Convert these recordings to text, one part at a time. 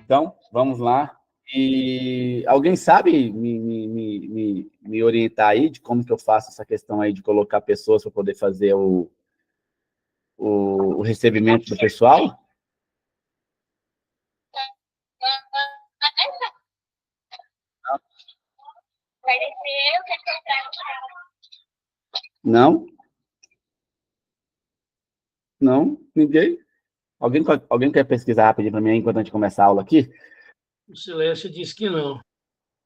Então, vamos lá. E alguém sabe me orientar aí de como que eu faço essa questão aí de colocar pessoas para poder fazer o recebimento do pessoal? Não? Não? Ninguém? Alguém quer pesquisar rapidinho para mim enquanto a gente começa a aula aqui? O silêncio diz que não.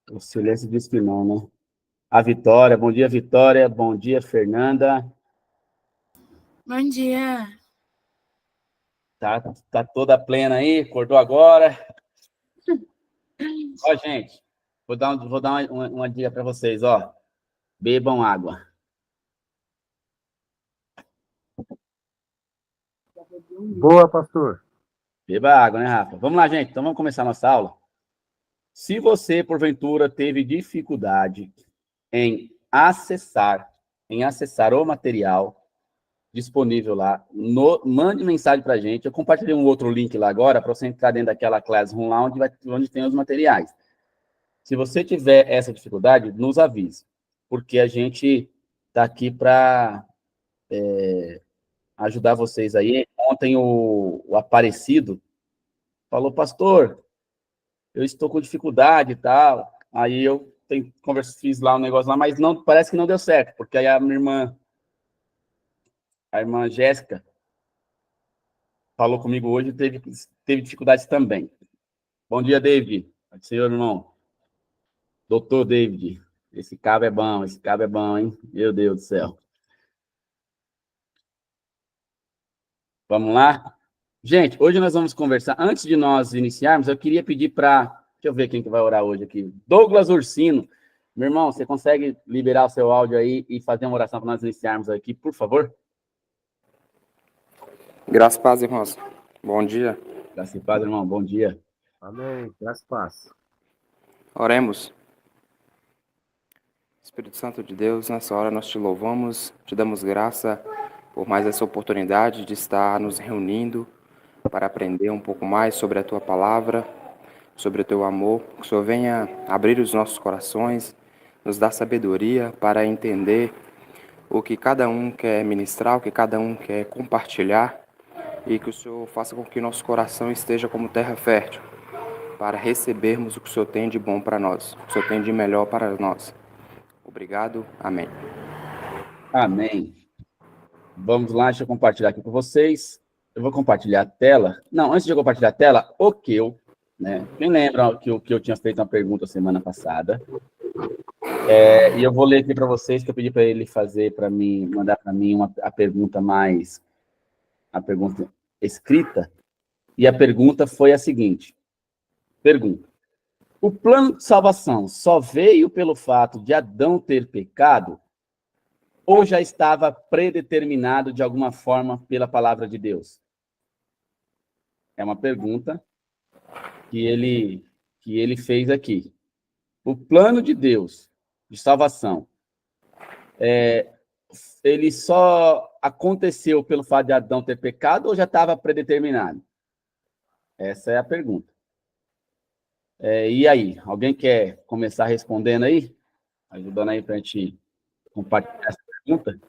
O silêncio diz que não, né? A Vitória, bom dia, Vitória. Bom dia, Fernanda. Bom dia. Tá toda plena aí, acordou agora. Ó, gente, vou dar uma dica para vocês, ó. Bebam água. Boa, pastor. Beba água, né, Rafa? Vamos lá, gente. Então vamos começar a nossa aula. Se você, porventura, teve dificuldade em acessar o material disponível lá, mande mensagem para a gente. Eu compartilhei um outro link lá agora para você entrar dentro daquela Classroom lá onde tem os materiais. Se você tiver essa dificuldade, nos avise, porque a gente está aqui para ajudar vocês aí. Ontem o Aparecido falou, pastor, eu estou com dificuldade e tal. Aí eu fiz lá um negócio lá, mas não, parece que não deu certo, porque aí a minha irmã Jéssica, falou comigo hoje e teve dificuldades também. Bom dia, David. Senhor, irmão. Doutor David. Esse cabo é bom, hein? Meu Deus do céu. Vamos lá? Gente, hoje nós vamos conversar. Antes de nós iniciarmos, eu queria pedir para... Deixa eu ver quem que vai orar hoje aqui. Douglas Ursino. Meu irmão, você consegue liberar o seu áudio aí e fazer uma oração para nós iniciarmos aqui, por favor? Graças e paz, irmãos. Bom dia. Graças e paz, irmão. Bom dia. Amém. Graças e paz. Oremos. Espírito Santo de Deus, nessa hora nós te louvamos, te damos graça por mais essa oportunidade de estar nos reunindo para aprender um pouco mais sobre a tua palavra, sobre o teu amor. Que o Senhor venha abrir os nossos corações, nos dar sabedoria para entender o que cada um quer ministrar, o que cada um quer compartilhar, e que o Senhor faça com que nosso coração esteja como terra fértil, para recebermos o que o Senhor tem de bom para nós, o que o Senhor tem de melhor para nós. Obrigado. Amém. Amém. Vamos lá, deixa eu compartilhar aqui com vocês. Eu vou compartilhar a tela. Não, antes de eu compartilhar a tela, o Keu, né? Quem lembra que eu tinha feito uma pergunta semana passada? E eu vou ler aqui para vocês, que eu pedi para ele fazer para mim, mandar para mim a pergunta escrita. E a pergunta foi a seguinte. Pergunta. O plano de salvação só veio pelo fato de Adão ter pecado ou já estava predeterminado de alguma forma pela palavra de Deus? É uma pergunta que ele fez aqui. O plano de Deus de salvação, ele só aconteceu pelo fato de Adão ter pecado ou já estava predeterminado? Essa é a pergunta. E aí, alguém quer começar respondendo aí? Ajudando aí para a gente compartilhar essa pergunta?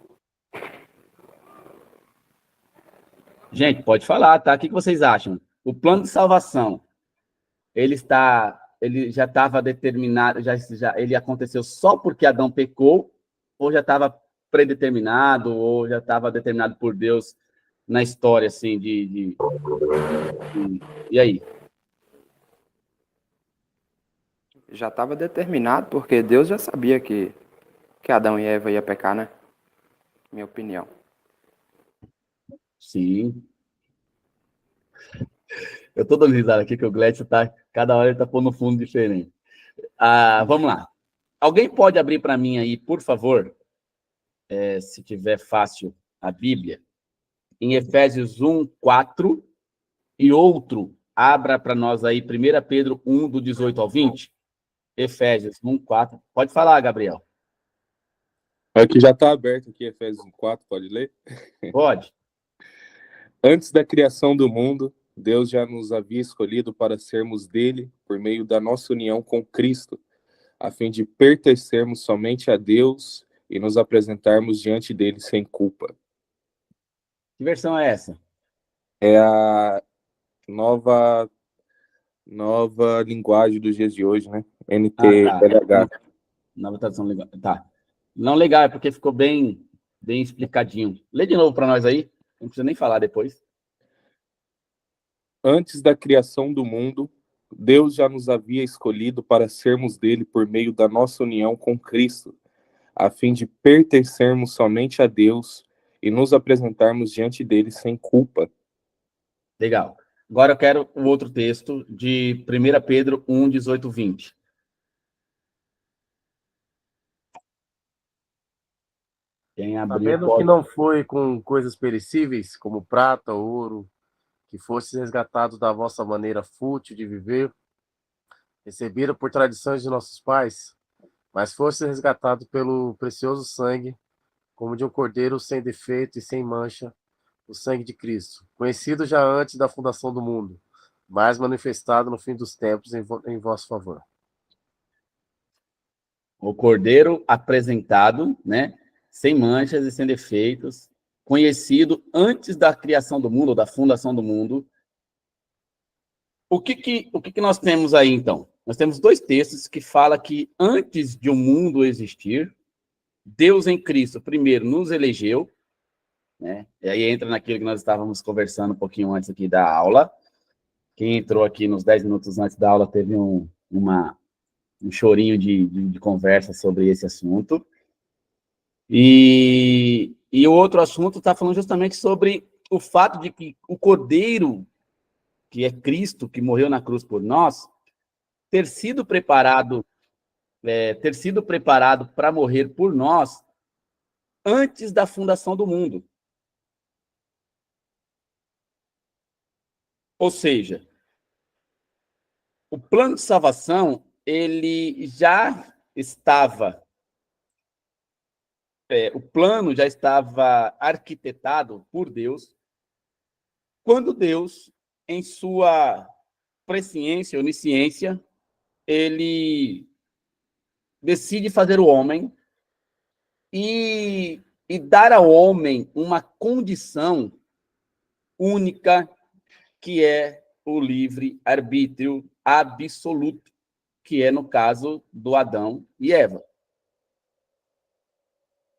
Gente, pode falar, tá? O que vocês acham? O plano de salvação, ele já estava determinado, ele aconteceu só porque Adão pecou, ou já estava predeterminado, ou já estava determinado por Deus na história, assim, E aí? Já estava determinado, porque Deus já sabia que Adão e Eva iam pecar, né? Minha opinião. Sim. Eu estou dando risada aqui, que o Gledson cada hora ele está pondo um fundo diferente. Vamos lá. Alguém pode abrir para mim aí, por favor, se tiver fácil, a Bíblia, em Efésios 1, 4, e outro, abra para nós aí, 1 Pedro 1, do 18 ao 20. Efésios 1, 4. Pode falar, Gabriel. Aqui já está aberto, aqui, Efésios 1, 4, pode ler? Pode. Antes da criação do mundo, Deus já nos havia escolhido para sermos dele por meio da nossa união com Cristo, a fim de pertencermos somente a Deus e nos apresentarmos diante dele sem culpa. Que versão é essa? É a nova linguagem dos dias de hoje, né? NTLH. Nova tradução legal. Tá. Não legal, é porque ficou bem explicadinho. Lê de novo para nós aí. Não precisa nem falar depois. Antes da criação do mundo, Deus já nos havia escolhido para sermos dele por meio da nossa união com Cristo, a fim de pertencermos somente a Deus e nos apresentarmos diante dele sem culpa. Legal. Agora eu quero o outro texto de 1 Pedro 1, 18, 20. Quem abriu Sabendo pode... que não foi com coisas perecíveis, como prata, ouro, que fostes resgatados da vossa maneira fútil de viver, recebida por tradições de nossos pais, mas fostes resgatados pelo precioso sangue, como de um cordeiro sem defeito e sem mancha, o sangue de Cristo, conhecido já antes da fundação do mundo, mas manifestado no fim dos tempos em vosso favor. O cordeiro apresentado, né, sem manchas e sem defeitos, conhecido antes da criação do mundo, ou da fundação do mundo. O que nós temos aí, então? Nós temos dois textos que falam que antes de o mundo existir, Deus em Cristo, primeiro, nos elegeu, né? E aí entra naquilo que nós estávamos conversando um pouquinho antes aqui da aula. Quem entrou aqui nos 10 minutos antes da aula teve um chorinho de conversa sobre esse assunto. E o outro assunto está falando justamente sobre o fato de que o Cordeiro, que é Cristo, que morreu na cruz por nós, ter sido preparado para morrer por nós antes da fundação do mundo. Ou seja, o plano de salvação, ele já estava... o plano já estava arquitetado por Deus, quando Deus, em sua presciência, onisciência, ele decide fazer o homem e dar ao homem uma condição única, que é o livre-arbítrio absoluto, que é no caso do Adão e Eva.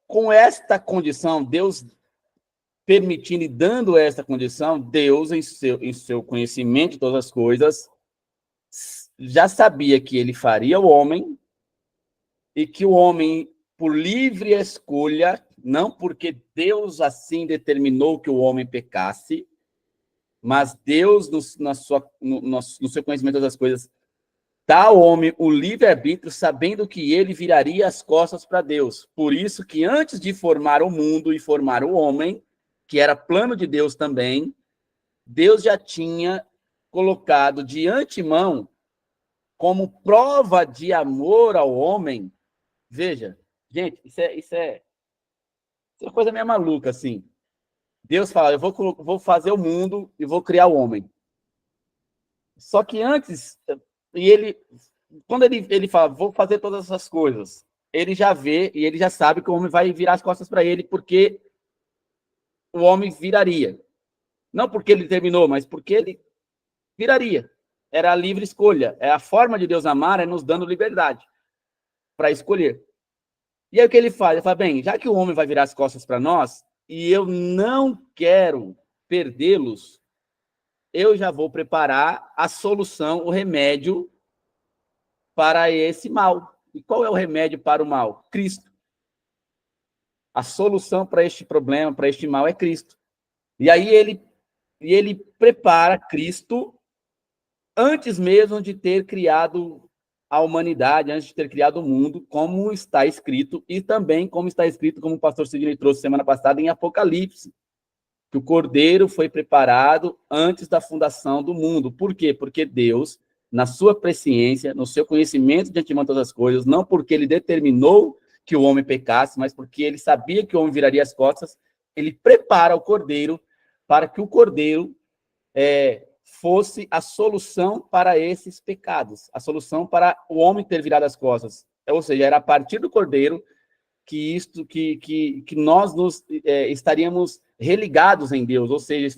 Com esta condição, Deus permitindo e dando esta condição, Deus, em seu conhecimento de todas as coisas, já sabia que ele faria o homem e que o homem, por livre escolha, não porque Deus assim determinou que o homem pecasse, mas Deus, no seu conhecimento das coisas, dá ao homem o livre-arbítrio, sabendo que ele viraria as costas para Deus. Por isso que antes de formar o mundo e formar o homem, que era plano de Deus também, Deus já tinha colocado de antemão, como prova de amor ao homem. Veja, gente, isso é coisa meio maluca, assim. Deus fala, eu vou fazer o mundo e vou criar o homem. Só que antes, quando ele fala, vou fazer todas essas coisas, ele já vê e ele já sabe que o homem vai virar as costas para ele, porque o homem viraria. Não porque ele terminou, mas porque ele viraria. Era a livre escolha. É a forma de Deus amar, é nos dando liberdade para escolher. E aí o que ele faz? Ele fala, bem, já que o homem vai virar as costas para nós, e eu não quero perdê-los, eu já vou preparar a solução, o remédio para esse mal. E qual é o remédio para o mal? Cristo. A solução para este problema, para este mal, é Cristo. E aí ele prepara Cristo antes mesmo de ter criado a humanidade, antes de ter criado o mundo, como está escrito, e também como está escrito, como o pastor Sidney trouxe semana passada, em Apocalipse, que o Cordeiro foi preparado antes da fundação do mundo. Por quê? Porque Deus, na sua presciência, no seu conhecimento de antemão todas as coisas, não porque ele determinou que o homem pecasse, mas porque ele sabia que o homem viraria as costas, ele prepara o Cordeiro para que o Cordeiro fosse a solução para esses pecados, a solução para o homem ter virado as costas. Ou seja, era a partir do Cordeiro que nós estaríamos religados em Deus, ou seja,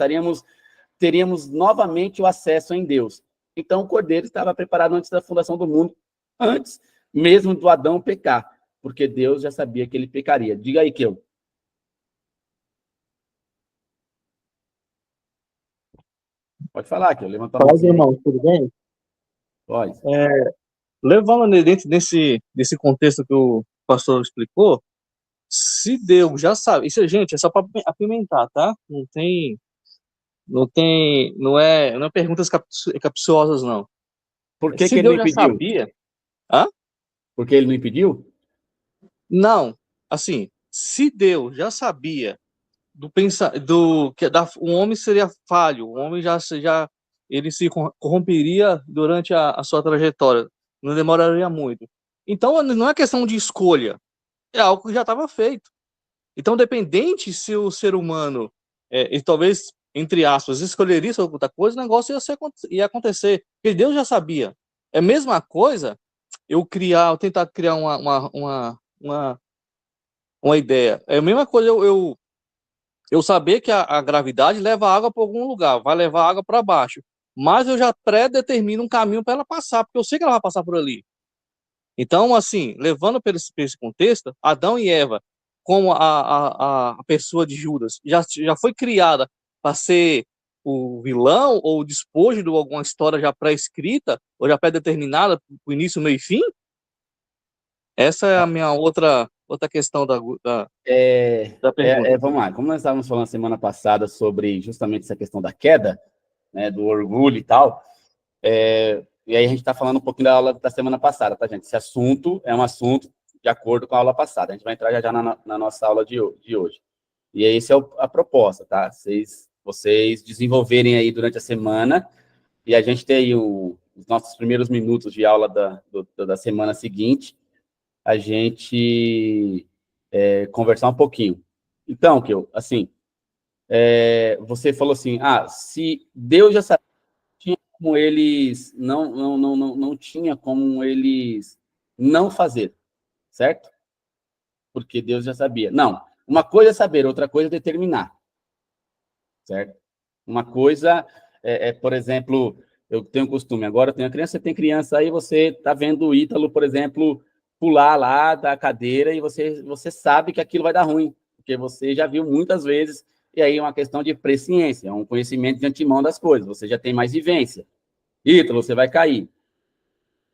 teríamos novamente o acesso em Deus. Então, o Cordeiro estava preparado antes da fundação do mundo, antes mesmo do Adão pecar, porque Deus já sabia que ele pecaria. Diga aí, Keu. Pode falar, Keu. Levanta a mão. Fala, irmão, tudo bem? Pode. Levando dentro desse contexto que o pastor explicou, se Deus já sabe, isso, gente, é só para apimentar, tá? Não é perguntas capciosas, não. Por que Se que ele Deus não já impediu? sabia, hã? Porque ele não impediu? Não, assim, se Deus já sabia o homem seria falho, o homem já ele se corromperia durante a sua trajetória, não demoraria muito. Então não é questão de escolha, é algo que já estava feito. Então, dependente se o ser humano, e talvez, entre aspas, escolheria sobre outra coisa, o negócio ia acontecer, porque Deus já sabia. É a mesma coisa eu tentar criar uma ideia. É a mesma coisa eu saber que a gravidade leva água para algum lugar, vai levar água para baixo. Mas eu já pré-determino um caminho para ela passar, porque eu sei que ela vai passar por ali. Então, assim, levando para esse contexto, Adão e Eva, como a pessoa de Judas, já foi criada para ser o vilão ou o despojo de alguma história já pré-escrita, ou já pré-determinada, o início, meio e fim? Essa é a minha outra questão da pergunta. Vamos lá, como nós estávamos falando semana passada sobre justamente essa questão da queda, né, do orgulho e tal, e aí a gente está falando um pouquinho da aula da semana passada, tá, gente? Esse assunto é um assunto de acordo com a aula passada, a gente vai entrar já na nossa aula de hoje. E aí, essa é a proposta, tá? Vocês desenvolverem aí durante a semana, e a gente ter aí os nossos primeiros minutos de aula da semana seguinte, a gente conversar um pouquinho. Então, Keu, assim, você falou assim, se Deus já sabia, tinha como eles não tinha como eles não fazer, certo? Porque Deus já sabia. Não, uma coisa é saber, outra coisa é determinar, certo? Uma coisa por exemplo, eu tenho costume, agora eu tenho criança, você tem criança, aí você está vendo o Ítalo, por exemplo, pular lá da cadeira e você sabe que aquilo vai dar ruim, porque você já viu muitas vezes, e aí é uma questão de presciência, é um conhecimento de antemão das coisas, você já tem mais vivência. Ítalo, você vai cair.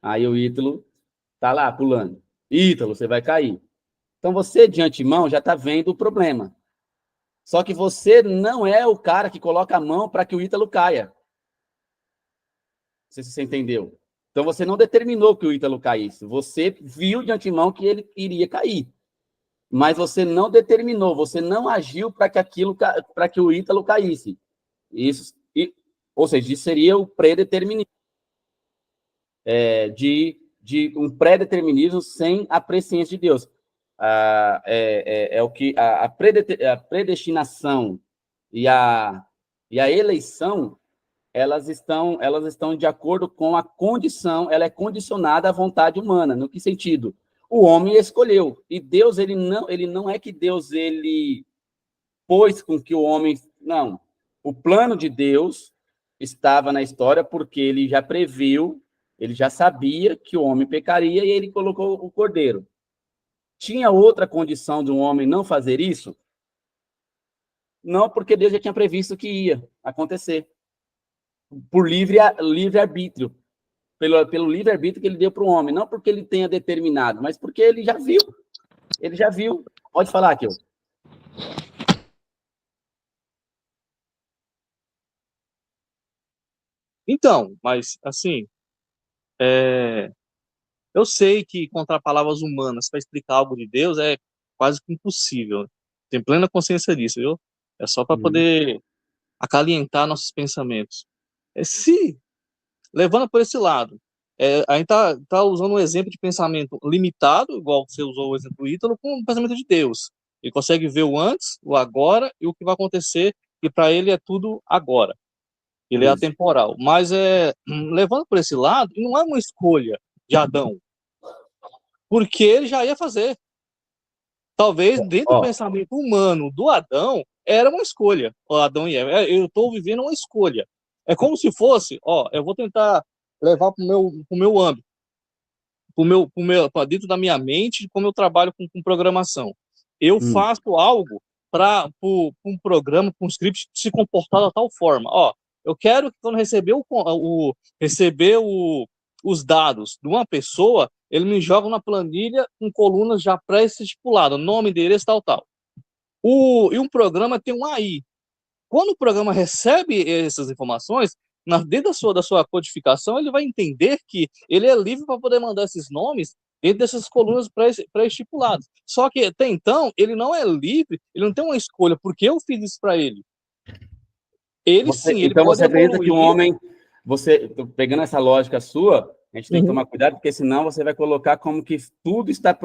Aí o Ítalo tá lá pulando. Ítalo, você vai cair. Então você, de antemão, já está vendo o problema. Só que você não é o cara que coloca a mão para que o Ítalo caia. Não sei se você entendeu. Então, você não determinou que o Ítalo caísse. Você viu de antemão que ele iria cair. Mas você não determinou, você não agiu para que o Ítalo caísse. Ou seja, isso seria o predeterminismo. De um predeterminismo sem a presciência de Deus. O que a predestinação e a eleição, elas estão de acordo com a condição, ela é condicionada à vontade humana. No que sentido? O homem escolheu, e Deus, ele não é que Deus, ele pôs com que o homem... Não, o plano de Deus estava na história porque ele já previu, ele já sabia que o homem pecaria e ele colocou o cordeiro. Tinha outra condição de um homem não fazer isso? Não, porque Deus já tinha previsto que ia acontecer. Por livre-arbítrio. Pelo livre-arbítrio que ele deu para o homem. Não porque ele tenha determinado, mas porque ele já viu. Ele já viu. Pode falar, Kio. Então, mas, assim, eu sei que encontrar palavras humanas para explicar algo de Deus é quase que impossível. Tenho plena consciência disso, viu? É só para poder acalentar nossos pensamentos. Levando por esse lado, a gente tá usando um exemplo de pensamento limitado, igual você usou o exemplo do Ítalo, com o pensamento de Deus. Ele consegue ver o antes, o agora e o que vai acontecer, e para ele é tudo agora. ele é Isso. atemporal. Mas, levando por esse lado, não é uma escolha de Adão, porque ele já ia fazer. Talvez dentro do Ó, pensamento humano do Adão, era uma escolha, o Adão e Eva. Eu estou vivendo uma escolha. É como se fosse, eu vou tentar levar para o meu âmbito, para dentro da minha mente, como eu trabalho com programação. Eu faço algo para um programa, para um script se comportar da tal forma. Eu quero que quando receber os dados de uma pessoa, ele me joga na planilha com colunas já pré-estipuladas, nome, endereço, tal. E um programa tem um AI. Quando o programa recebe essas informações, dentro da sua codificação, ele vai entender que ele é livre para poder mandar esses nomes dentro dessas colunas pré-estipuladas. Só que, até então, ele não é livre, ele não tem uma escolha, porque eu fiz isso para ele. Ele então pode você acredita evoluir. que o homem, pegando essa lógica sua, a gente tem que tomar cuidado, porque senão você vai colocar como que tudo está,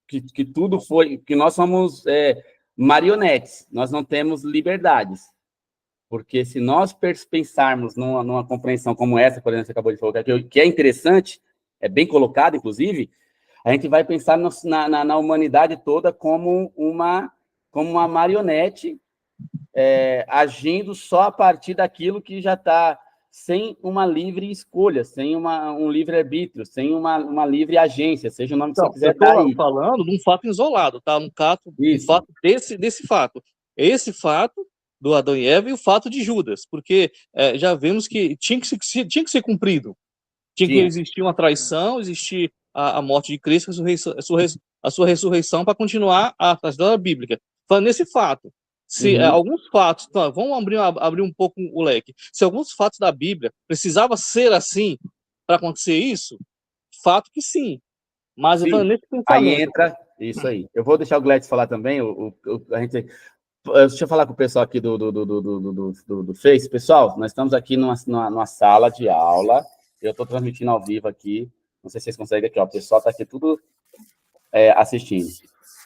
que tudo foi, que nós somos marionetes, nós não temos liberdades. Porque se nós pensarmos numa compreensão como essa, por exemplo, você acabou de colocar, que é interessante, é bem colocado, inclusive, a gente vai pensar na humanidade toda como uma marionete agindo só a partir daquilo que já está sem uma livre escolha, sem um livre-arbítrio, sem uma livre agência, seja o nome que você quiser dar aí. Eu estou falando de um fato isolado, tá? Um fato desse fato. Esse fato do Adão e Eva e o fato de Judas, porque já vemos que tinha que ser cumprido. Tinha que existir uma traição, existir a morte de Cristo, a sua ressurreição para continuar a trajetória bíblica. Falando nesse fato, se alguns fatos, vamos abrir um pouco o leque, se alguns fatos da Bíblia precisava ser assim para acontecer isso, fato que sim. Mas eu falando nesse pensamento. Aí entra isso aí. Eu vou deixar o Gladys falar também, deixa eu falar com o pessoal aqui do Face. Pessoal, nós estamos aqui numa sala de aula. Eu estou transmitindo ao vivo aqui. Não sei se vocês conseguem aqui, ó. O pessoal está aqui tudo assistindo.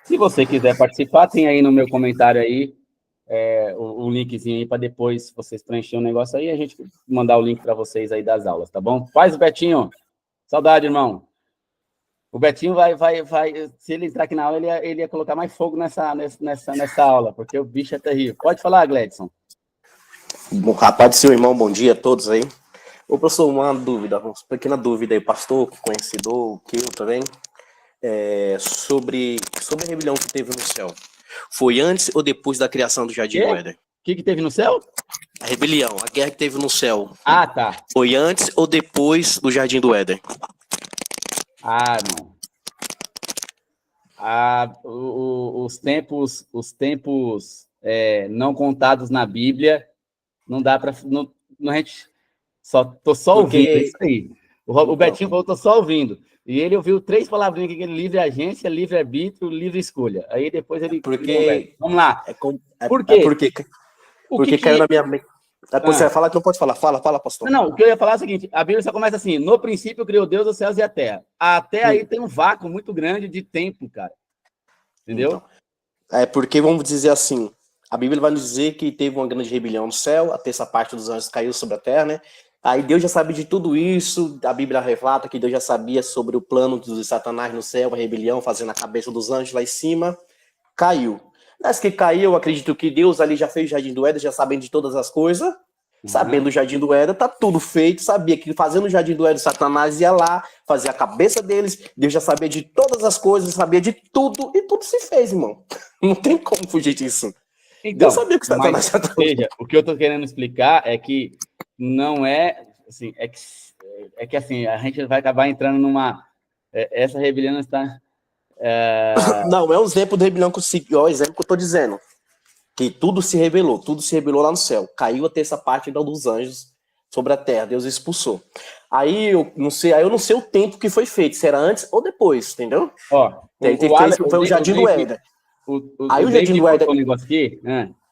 Se você quiser participar, tem aí no meu comentário aí o linkzinho aí para depois vocês preencherem o negócio aí e a gente mandar o link para vocês aí das aulas, tá bom? Faz o Betinho. Saudade, irmão. O Betinho vai, se ele entrar aqui na aula, ele ia colocar mais fogo nessa aula, porque o bicho é terrível. Pode falar, Gledson. Bom, rapaz do seu irmão, bom dia a todos aí. Ô, professor, uma pequena dúvida aí, pastor, conhecedor, que eu também, sobre a rebelião que teve no céu. Foi antes ou depois da criação do Jardim do Éden? O que teve no céu? A rebelião, a guerra que teve no céu. Ah, tá. Foi antes ou depois do Jardim do Éden? Irmão. Os tempos não contados na Bíblia, não dá para... A gente tô só ouvindo isso aí. O Betinho falou, tô só ouvindo. E ele ouviu 3 palavrinhas aqui, livre agência, livre arbítrio, livre escolha. Aí depois ele... Vamos lá. Por quê? Porque caiu na minha mente. Depois você vai falar que não pode falar. Fala, pastor. Não, o que eu ia falar é o seguinte, a Bíblia só começa assim, no princípio criou Deus os céus e a terra. Até aí tem um vácuo muito grande de tempo, cara. Entendeu? Então, porque, vamos dizer assim, a Bíblia vai nos dizer que teve uma grande rebelião no céu, a terça parte dos anjos caiu sobre a terra, né? Aí Deus já sabia de tudo isso, a Bíblia relata que Deus já sabia sobre o plano de Satanás no céu, a rebelião, fazendo a cabeça dos anjos lá em cima, caiu. Mas que caiu, eu acredito que Deus ali já fez o Jardim do Éden, já sabendo de todas as coisas, sabendo o Jardim do Éden, tá tudo feito, sabia que fazendo o Jardim do Éden, Satanás ia lá, fazia a cabeça deles, Deus já sabia de todas as coisas, sabia de tudo, e tudo se fez, irmão. Não tem como fugir disso. Então, Deus sabia que Satanás já estava... Veja, o que eu tô querendo explicar é que não é, assim, é que assim, a gente vai acabar entrando numa... essa rebelião está... Não, é um exemplo de rebelião que o exemplo que eu tô dizendo. Que tudo se revelou lá no céu. Caiu a terça parte então, dos anjos sobre a terra, Deus expulsou. Aí eu não sei o tempo que foi feito, se era antes ou depois, entendeu? Ó, foi o Jardim do Éden. Aí o Jardim do Éden... um negócio aqui,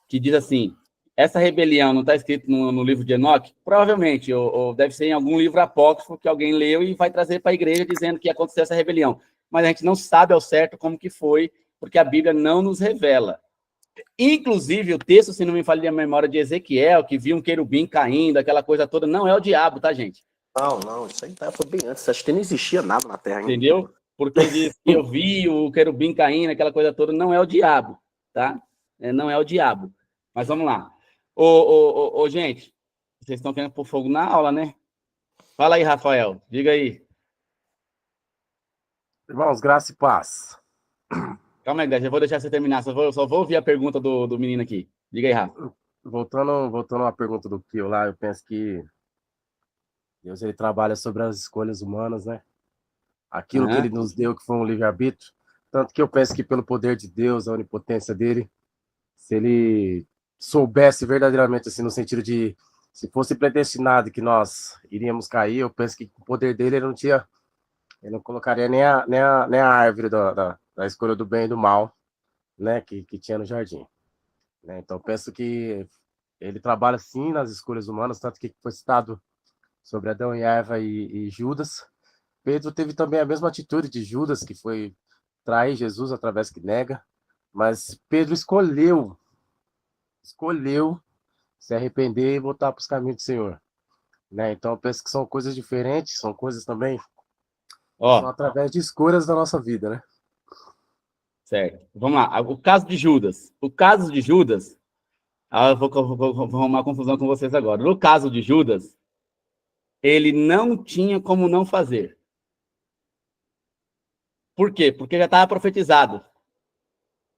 que diz assim, essa rebelião não está escrito no livro de Enoque? Provavelmente, ou deve ser em algum livro apócrifo que alguém leu e vai trazer para a igreja dizendo que aconteceu essa rebelião. Mas a gente não sabe ao certo como que foi, porque a Bíblia não nos revela. Inclusive, o texto, se não me falha a memória, de Ezequiel, que viu um querubim caindo, aquela coisa toda, não é o diabo, tá, gente? Não, isso aí foi bem antes. Acho que nem existia nada na Terra ainda. Entendeu? Porque diz que eu vi o querubim caindo, aquela coisa toda, não é o diabo, tá? Não é o diabo. Mas vamos lá. Gente, vocês estão querendo pôr fogo na aula, né? Fala aí, Rafael, diga aí. Irmãos, graça e paz. Calma aí, Débora, eu vou deixar você terminar, só vou ouvir a pergunta do menino aqui. Diga aí, Rafa. Voltando à pergunta do Kio lá, eu penso que Deus ele trabalha sobre as escolhas humanas, né? Aquilo que ele nos deu, que foi um livre-arbítrio. Tanto que eu penso que pelo poder de Deus, a onipotência dele, se ele soubesse verdadeiramente, assim, no sentido de, se fosse predestinado que nós iríamos cair, eu penso que o poder dele, ele não colocaria nem a árvore da escolha do bem e do mal, né, que tinha no jardim. Né? Então, eu penso que ele trabalha, sim, nas escolhas humanas, tanto que foi citado sobre Adão e Eva e Judas. Pedro teve também a mesma atitude de Judas, que foi trair Jesus através que nega, mas Pedro escolheu se arrepender e voltar para os caminhos do Senhor. Né? Então, eu penso que são coisas diferentes, são coisas também são através de escolhas da nossa vida, né? Certo. Vamos lá. O caso de Judas. Eu vou arrumar uma confusão com vocês agora. No caso de Judas, ele não tinha como não fazer. Por quê? Porque já estava profetizado.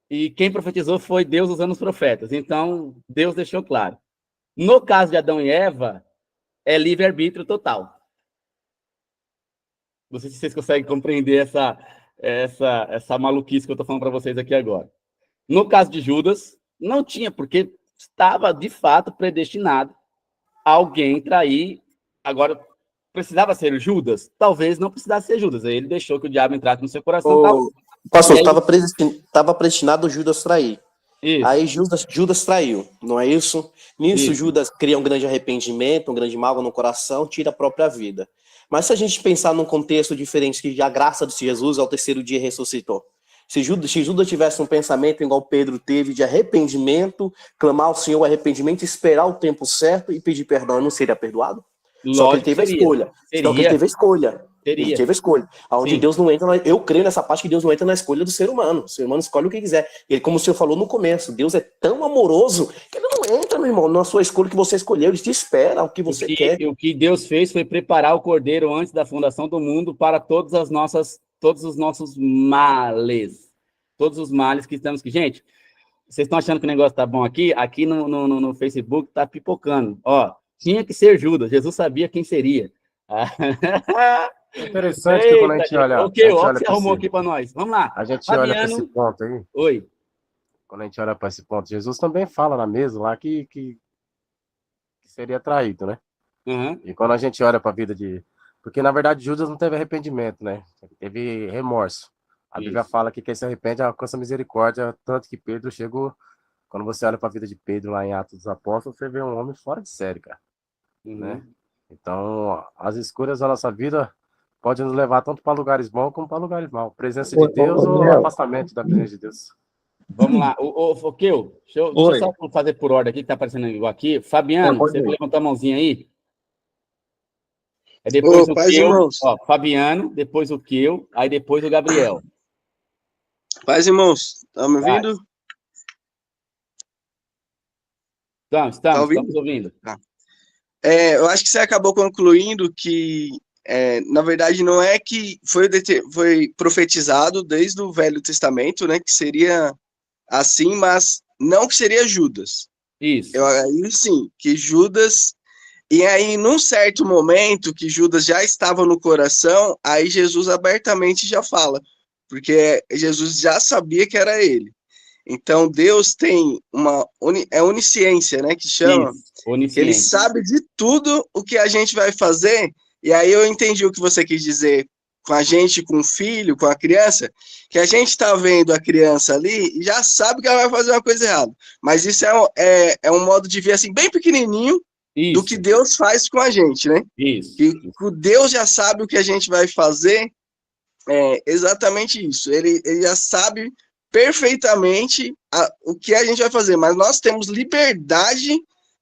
E quem profetizou foi Deus usando os profetas. Então, Deus deixou claro. No caso de Adão e Eva, é livre-arbítrio total. Não sei se vocês conseguem compreender essa maluquice que eu estou falando para vocês aqui agora. No caso de Judas, não tinha, porque estava, de fato, predestinado a alguém trair. Agora, precisava ser Judas? Talvez não precisasse ser Judas. Aí ele deixou que o diabo entrasse no seu coração. Pastor, estava predestinado Judas trair. Isso. Aí Judas traiu, não é isso? Nisso, Isso. Judas cria um grande arrependimento, um grande mágoa no coração, tira a própria vida. Mas se a gente pensar num contexto diferente, que a graça de Jesus ao terceiro dia ressuscitou. Se Judas tivesse um pensamento igual Pedro teve, de arrependimento, clamar ao Senhor o arrependimento, esperar o tempo certo e pedir perdão, não seria perdoado? Só que ele teve a escolha. Só que ele teve a escolha. Ele teve a escolha. Onde Deus não entra, eu creio nessa parte que Deus não entra na escolha do ser humano. O ser humano escolhe o que quiser. Ele, como o senhor falou no começo, Deus é tão amoroso que ele não entra, meu irmão, na sua escolha que você escolheu. Ele te espera o que você quer. O que Deus fez foi preparar o Cordeiro antes da fundação do mundo para todos os nossos males. Todos os males que estamos aqui. Gente, vocês estão achando que o negócio tá bom aqui? Aqui no Facebook tá pipocando. Ó, tinha que ser Judas. Jesus sabia quem seria. Interessante que quando a gente olha... O que você arrumou aqui para nós? Vamos lá. A gente olha para esse ponto aí. Oi. Quando a gente olha para esse ponto, Jesus também fala na mesa lá que seria traído, né? Uhum. E quando a gente olha para a vida de... Porque, na verdade, Judas não teve arrependimento, né? Ele teve remorso. A Bíblia fala que quem se arrepende alcança misericórdia, tanto que Pedro chegou... Quando você olha para a vida de Pedro lá em Atos dos Apóstolos, você vê um homem fora de série, cara. Né? Então, as escolhas da nossa vida podem nos levar tanto para lugares bons como para lugares maus. Presença de Deus ou afastamento da presença de Deus. Vamos lá. Foqueu, deixa eu só fazer por ordem aqui, que tá aparecendo igual aqui. Fabiano, você levantou a mãozinha aí? É depois o Keu, Fabiano, depois o Keu, aí depois o Gabriel. Paz, irmãos. Estão me ouvindo? Estamos ouvindo. Tá. Eu acho que você acabou concluindo que, na verdade, não é que foi profetizado desde o Velho Testamento, né, que seria assim, mas não que seria Judas. Isso. Aí sim, que Judas... E aí, num certo momento, que Judas já estava no coração, aí Jesus abertamente já fala, porque Jesus já sabia que era ele. Então, Deus tem uma onisciência, né, que chama. Isso, ele sabe de tudo o que a gente vai fazer, e aí eu entendi o que você quis dizer com a gente, com o filho, com a criança, que a gente está vendo a criança ali e já sabe que ela vai fazer uma coisa errada. Mas isso é um modo de ver, assim, bem pequenininho, do que Deus faz com a gente, né? Isso. Que Deus já sabe o que a gente vai fazer, exatamente isso. Ele já sabe perfeitamente o que a gente vai fazer, mas nós temos liberdade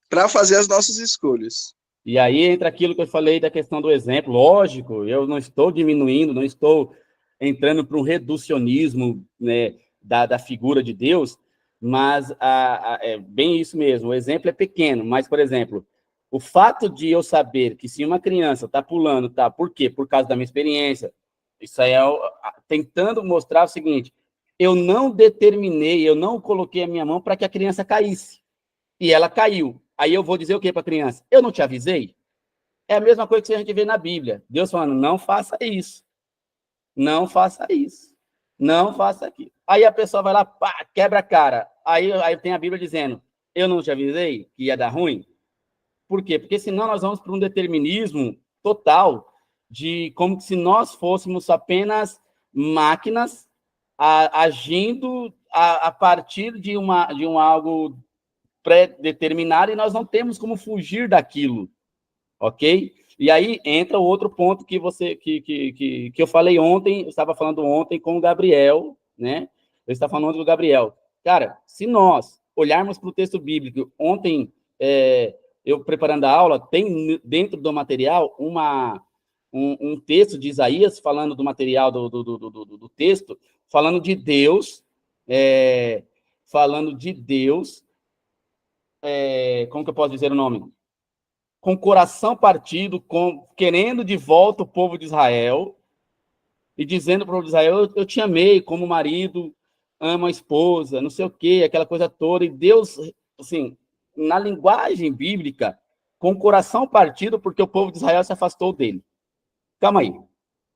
para fazer as nossas escolhas. E aí entra aquilo que eu falei da questão do exemplo. Lógico, eu não estou diminuindo, não estou entrando para um reducionismo, né, da figura de Deus, mas é bem isso mesmo. O exemplo é pequeno, mas, por exemplo, o fato de eu saber que se uma criança está pulando, tá? Por quê? Por causa da minha experiência. Isso aí é tentando mostrar o seguinte: eu não determinei, eu não coloquei a minha mão para que a criança caísse. E ela caiu. Aí eu vou dizer o quê para a criança? Eu não te avisei? É a mesma coisa que a gente vê na Bíblia. Deus falando, não faça isso. Não faça isso. Não faça aquilo. Aí a pessoa vai lá, pá, quebra a cara. Aí tem a Bíblia dizendo, eu não te avisei que ia dar ruim? Por quê? Porque senão nós vamos para um determinismo total de como se nós fôssemos apenas máquinas agindo a partir de um algo pré-determinado e nós não temos como fugir daquilo, ok? E aí entra o outro ponto que eu falei ontem, eu estava falando ontem com o Gabriel, né? Eu estava falando ontem com o Gabriel. Cara, se nós olharmos para o texto bíblico, ontem, eu preparando a aula, tem dentro do material um texto de Isaías falando do material do texto, falando de Deus, como que eu posso dizer o nome? Com coração partido, querendo de volta o povo de Israel, e dizendo para o povo de Israel, eu te amei como marido ama a esposa, não sei o quê, aquela coisa toda, e Deus, assim, na linguagem bíblica, com coração partido, porque o povo de Israel se afastou dele. Calma aí.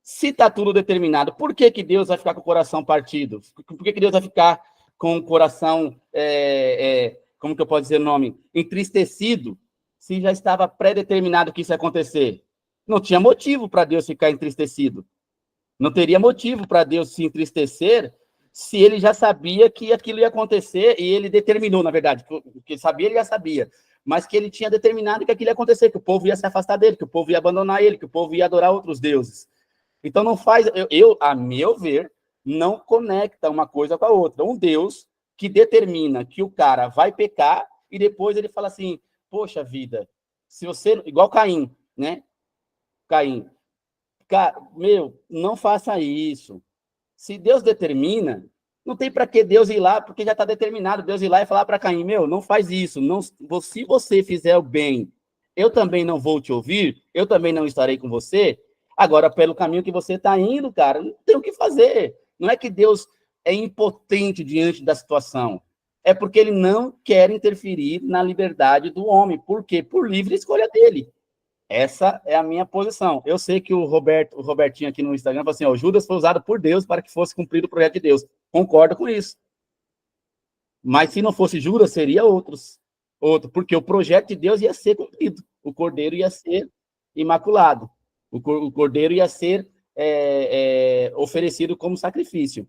Se está tudo determinado, por que Deus vai ficar com o coração partido? Por que Deus vai ficar com o coração, como que eu posso dizer o nome? Entristecido, se já estava pré-determinado que isso ia acontecer? Não tinha motivo para Deus ficar entristecido. Não teria motivo para Deus se entristecer se ele já sabia que aquilo ia acontecer e ele determinou, na verdade, que sabia, ele já sabia, mas que ele tinha determinado que aquilo ia acontecer, que o povo ia se afastar dele, que o povo ia abandonar ele, que o povo ia adorar outros deuses. Então não faz, a meu ver, não conecta uma coisa com a outra. Um Deus que determina que o cara vai pecar e depois ele fala assim, poxa vida, se você, igual Caim, né? Caim, não faça isso. Se Deus determina, não tem para que Deus ir lá, porque já está determinado Deus ir lá e falar para Caim, não faz isso. Não, se você fizer o bem, eu também não vou te ouvir, eu também não estarei com você. Agora, pelo caminho que você está indo, cara, não tem o que fazer. Não é que Deus é impotente diante da situação. É porque ele não quer interferir na liberdade do homem. Por quê? Por livre escolha dele. Essa é a minha posição. Eu sei que o Robertinho aqui no Instagram falou assim, Judas foi usado por Deus para que fosse cumprido o projeto de Deus. Concordo com isso. Mas se não fosse Judas, seria outro, porque o projeto de Deus ia ser cumprido. O cordeiro ia ser imaculado. O cordeiro ia ser oferecido como sacrifício.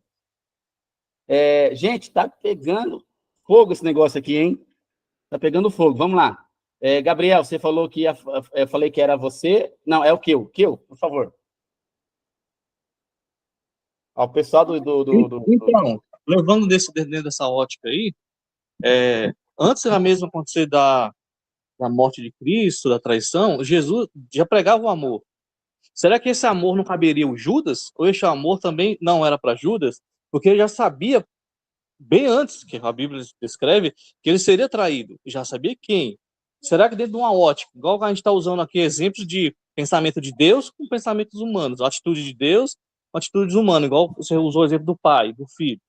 Gente, tá pegando fogo esse negócio aqui, hein? Tá pegando fogo. Vamos lá. Gabriel, você falou que eu falei que era você. Não, é o Keu. Keu, por favor. O pessoal Então, levando dentro dessa ótica aí, antes era mesmo acontecer da morte de Cristo, da traição, Jesus já pregava o amor. Será que esse amor não caberia o Judas? Ou esse amor também não era para Judas? Porque ele já sabia, bem antes que a Bíblia descreve, que ele seria traído. Já sabia quem. Será que dentro de uma ótica, igual a gente está usando aqui exemplos de pensamento de Deus com pensamentos humanos, atitude de Deus com atitudes humanas, igual você usou o exemplo do pai, do filho.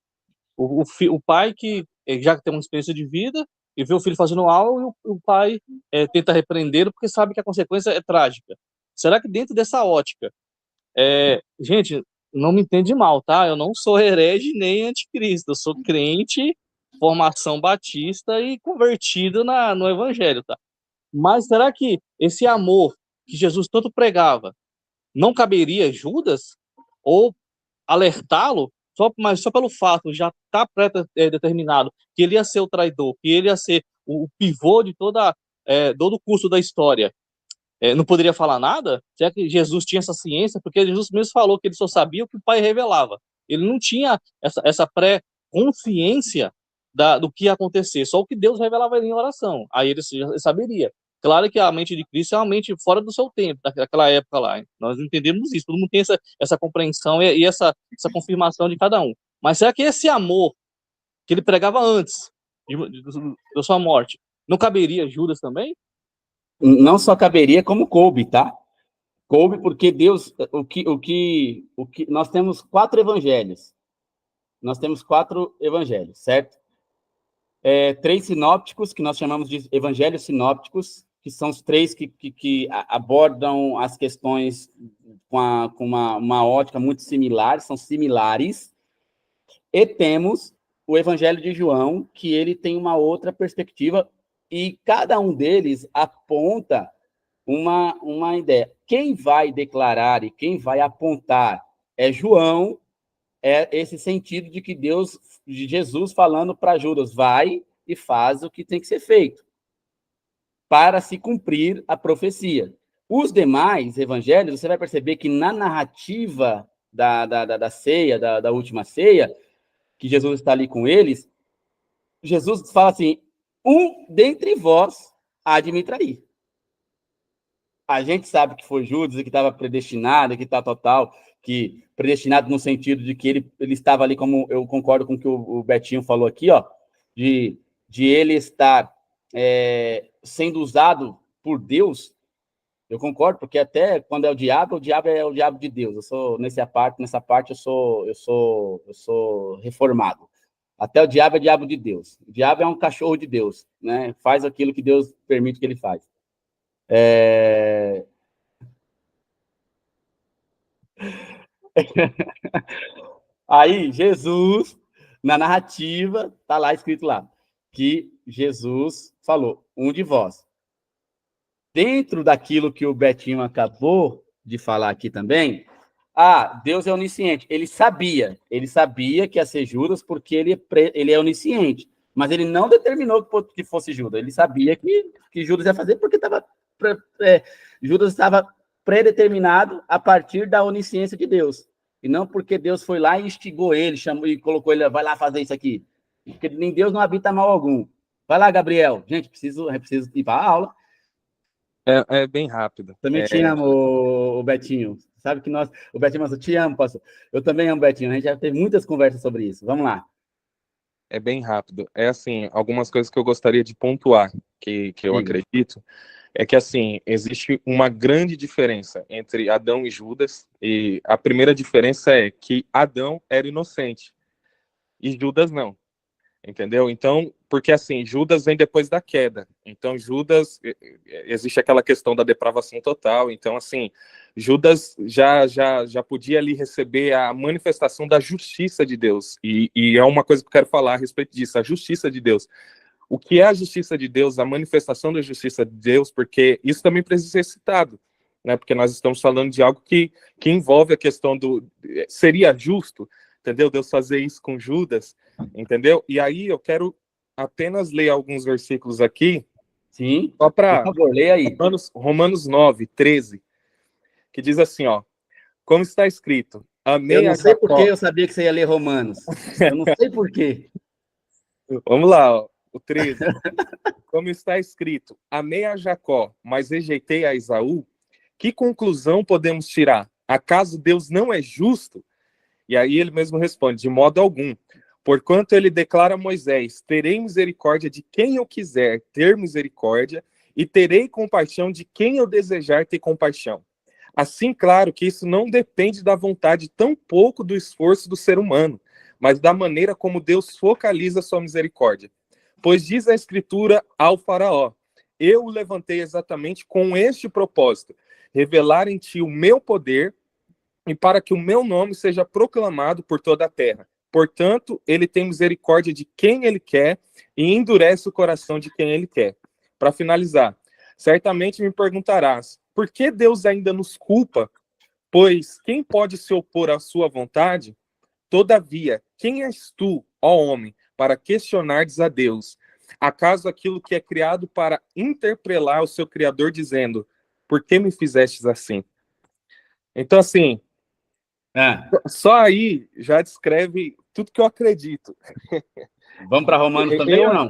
O pai que já tem uma experiência de vida e vê o filho fazendo algo e o pai tenta repreendê-lo porque sabe que a consequência é trágica. Será que dentro dessa ótica, gente, não me entende mal, tá? Eu não sou herege nem anticristo, eu sou crente, formação batista e convertido no evangelho, tá? Mas será que esse amor que Jesus tanto pregava não caberia Judas? Ou alertá-lo, mas só pelo fato já está pré-determinado que ele ia ser o traidor, que ele ia ser o pivô de todo o curso da história, não poderia falar nada? Será que Jesus tinha essa ciência? Porque Jesus mesmo falou que ele só sabia o que o Pai revelava. Ele não tinha essa consciência do que ia acontecer, só o que Deus revelava em oração. Aí ele saberia. Claro que a mente de Cristo é uma mente fora do seu tempo, daquela época lá. Nós entendemos isso, todo mundo tem essa compreensão e essa confirmação de cada um. Mas será que esse amor que ele pregava antes da sua morte, não caberia a Judas também? Não só caberia, como coube, tá? Coube porque Deus, nós temos 4 evangelhos. Nós temos 4 evangelhos, certo? 3 sinópticos, que nós chamamos de evangelhos sinópticos, que são os 3 que abordam as questões com uma ótica muito similar, são similares. E temos o evangelho de João, que ele tem uma outra perspectiva, e cada um deles aponta uma ideia. Quem vai declarar e quem vai apontar é João, é esse sentido de que de Jesus falando para Judas, vai e faz o que tem que ser feito, para se cumprir a profecia. Os demais evangelhos, você vai perceber que na narrativa da ceia, da última ceia, que Jesus está ali com eles, Jesus fala assim, um dentre vós há de me trair. A gente sabe que foi Judas, que estava predestinado, que está total, que predestinado no sentido de que ele estava ali, como eu concordo com o que o Betinho falou aqui, ó, de ele estar sendo usado por Deus. Eu concordo, porque até quando é o diabo é o diabo de Deus. Eu sou nessa parte eu sou reformado. Até o diabo é diabo de Deus. O diabo é um cachorro de Deus, né? Faz aquilo que Deus permite que ele faz. Aí, Jesus, na narrativa, está lá escrito lá, que Jesus falou, um de vós. Dentro daquilo que o Betinho acabou de falar aqui também, Deus é onisciente. Ele sabia que ia ser Judas porque ele é onisciente, mas ele não determinou que fosse Judas. Ele sabia que Judas ia fazer porque Judas estava predeterminado a partir da onisciência de Deus. E não porque Deus foi lá e instigou ele, chamou e colocou ele, vai lá fazer isso aqui. Porque em Deus não habita mal algum. Vai lá, Gabriel. Gente, preciso ir para a aula. É bem rápido. Também te amo, o Betinho. Sabe que o Betinho, eu te amo, pastor. Eu também amo o Betinho. A gente já teve muitas conversas sobre isso. Vamos lá. É bem rápido. É assim, algumas coisas que eu gostaria de pontuar, que eu acredito, é que assim, existe uma grande diferença entre Adão e Judas, e a primeira diferença é que Adão era inocente e Judas não. Entendeu? Então, porque assim, Judas vem depois da queda. Então, Judas, existe aquela questão da depravação total. Então, assim, Judas já podia ali receber a manifestação da justiça de Deus. E é uma coisa que eu quero falar a respeito disso, a justiça de Deus. O que é a justiça de Deus, a manifestação da justiça de Deus, porque isso também precisa ser citado, né? Porque nós estamos falando de algo que envolve a questão seria justo, entendeu? Deus fazer isso com Judas, entendeu? E aí eu quero apenas ler alguns versículos aqui. Sim, só para, por favor, leia aí. Romanos 9, 13, que diz assim, ó, como está escrito, amei eu não sei por que eu sabia que você ia ler Romanos. Eu não sei por quê. Vamos lá, ó, o 13. Como está escrito, amei a Jacó, mas rejeitei a Esaú. Que conclusão podemos tirar? Acaso Deus não é justo? E aí ele mesmo responde, de modo algum. Porquanto ele declara a Moisés, terei misericórdia de quem eu quiser ter misericórdia, e terei compaixão de quem eu desejar ter compaixão. Assim, claro que isso não depende da vontade, tão pouco do esforço do ser humano, mas da maneira como Deus focaliza sua misericórdia. Pois diz a Escritura ao faraó, eu o levantei exatamente com este propósito, revelar em ti o meu poder, e para que o meu nome seja proclamado por toda a terra. Portanto, ele tem misericórdia de quem ele quer e endurece o coração de quem ele quer. Para finalizar, certamente me perguntarás, por que Deus ainda nos culpa? Pois quem pode se opor à sua vontade? Todavia, quem és tu, ó homem, para questionares a Deus? Acaso aquilo que é criado para interpelar o seu Criador, dizendo, por que me fizestes assim? Então, assim, Ah, Só aí já descreve tudo que eu acredito. vamos para Romanos também ou não?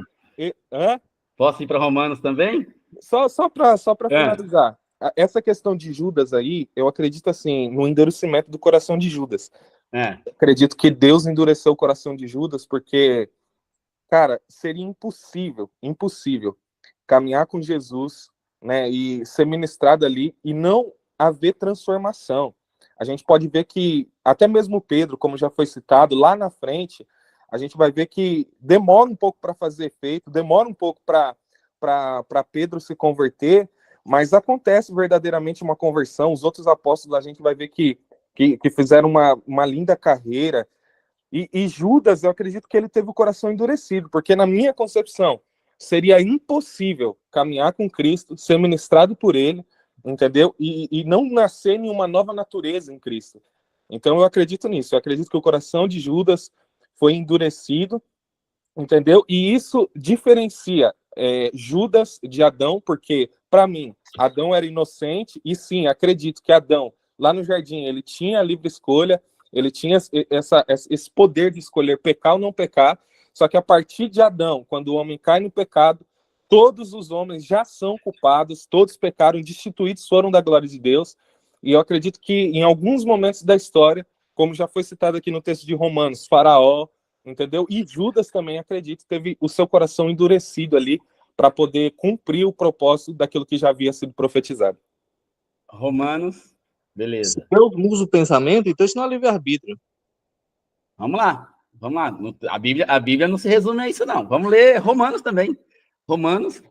Hã? Posso ir para Romanos também? Só para Ah, finalizar, essa questão de Judas aí, eu acredito assim no endurecimento do coração de Judas. ah. Acredito que Deus endureceu o coração de Judas porque, cara, seria impossível caminhar com Jesus, né, e ser ministrado ali e não haver transformação. A gente pode ver que até mesmo Pedro, como já foi citado, lá na frente, a gente vai ver que demora um pouco para fazer efeito, demora um pouco para Pedro se converter, mas acontece verdadeiramente uma conversão. Os outros apóstolos, a gente vai ver que fizeram uma linda carreira. E Judas, eu acredito que ele teve o coração endurecido, porque na minha concepção, seria impossível caminhar com Cristo, ser ministrado por ele, entendeu? E não nascer nenhuma nova natureza em Cristo. Então eu acredito nisso, eu acredito que o coração de Judas foi endurecido, entendeu? E isso diferencia Judas de Adão, porque, para mim, Adão era inocente, e sim, acredito que Adão, lá no jardim, ele tinha a livre escolha, ele tinha esse poder de escolher pecar ou não pecar, só que a partir de Adão, quando o homem cai no pecado, todos os homens já são culpados, todos pecaram, destituídos foram da glória de Deus, e eu acredito que em alguns momentos da história, como já foi citado aqui no texto de Romanos, Faraó, entendeu? E Judas também, acredito, teve o seu coração endurecido ali para poder cumprir o propósito daquilo que já havia sido profetizado. Romanos, Se beleza. Deus muda o pensamento, então isso não é livre-arbítrio. Vamos lá. A Bíblia não se resume a isso, não. Vamos ler Romanos também. Romanos.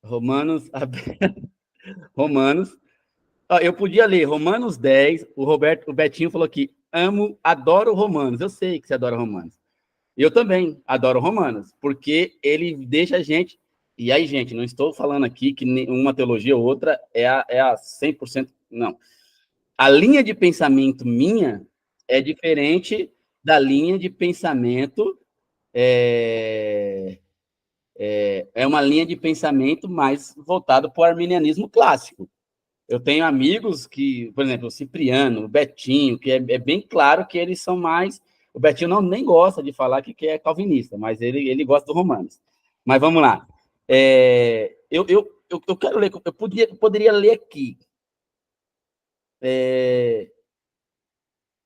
Romanos. Romanos. Eu podia ler Romanos 10. O Betinho falou aqui: adoro Romanos. Eu sei que você adora Romanos. Eu também adoro Romanos, porque ele deixa a gente. E aí, gente, não estou falando aqui que uma teologia ou outra é a 100%. Não. A linha de pensamento minha é diferente da linha de pensamento. É uma linha de pensamento mais voltada para o arminianismo clássico. Eu tenho amigos que, por exemplo, o Cipriano, o Betinho, que é bem claro que eles são mais. O Betinho nem gosta de falar que é calvinista, mas ele gosta do Romanos. Mas vamos lá. Eu quero ler, eu poderia ler aqui.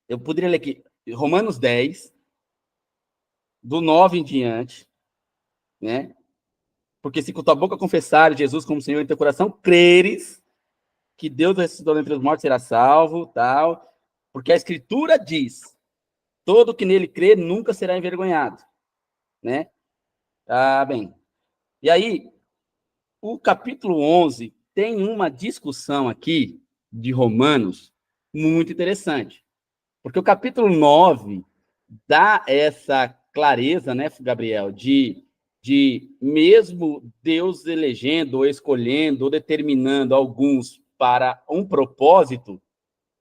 Eu poderia ler aqui Romanos 10, do 9 em diante, né? Porque se com tua boca confessares Jesus como Senhor e teu coração creres que Deus ressuscitou entre os mortos será salvo, tal. Porque a Escritura diz: todo que nele crê nunca será envergonhado, né? Tá bem. E aí, o capítulo 11 tem uma discussão aqui de Romanos muito interessante. Porque o capítulo 9 dá essa clareza, né, Gabriel, de mesmo Deus elegendo, ou escolhendo, ou determinando alguns para um propósito,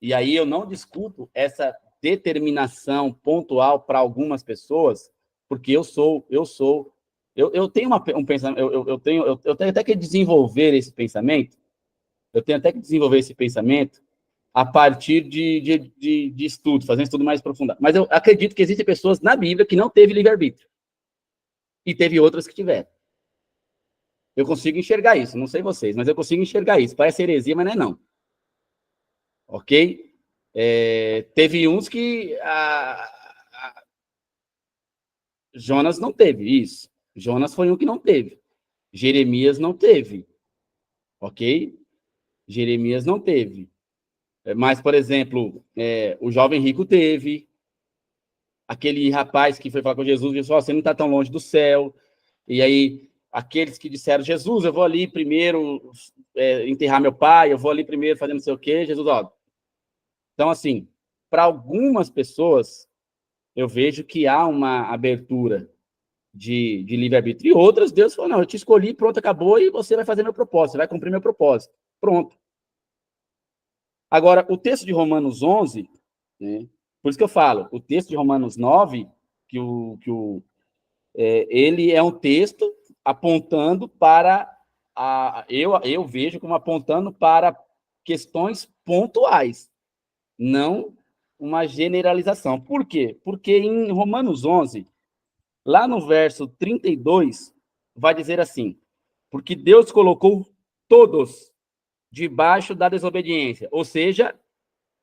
e aí eu não discuto essa determinação pontual para algumas pessoas, porque eu tenho um pensamento, eu tenho até que desenvolver esse pensamento, a partir de estudo, fazer um estudo mais aprofundado. Mas eu acredito que existem pessoas na Bíblia que não teve livre-arbítrio. E teve outras que tiveram. Eu consigo enxergar isso. Não sei vocês, mas eu consigo enxergar isso. Parece heresia, mas não é não. Ok? Teve uns que Jonas não teve isso. Jonas foi um que não teve. Jeremias não teve. Ok? Jeremias não teve. Mas, por exemplo, o jovem rico teve. Aquele rapaz que foi falar com Jesus, disse: você não está tão longe do céu. E aí, aqueles que disseram: Jesus, eu vou ali primeiro enterrar meu pai, eu vou ali primeiro fazer não sei o quê. Jesus, ó. Então, assim, para algumas pessoas, eu vejo que há uma abertura de livre-arbítrio. E outras, Deus falou: não, eu te escolhi, pronto, acabou, e você vai fazer meu propósito, você vai cumprir meu propósito. Pronto. Agora, o texto de Romanos 11, né, por isso que eu falo, o texto de Romanos 9, ele é um texto apontando para, eu vejo como apontando para questões pontuais. não uma generalização. Por quê? Porque em Romanos 11, lá no verso 32, vai dizer assim: porque Deus colocou todos debaixo da desobediência, ou seja,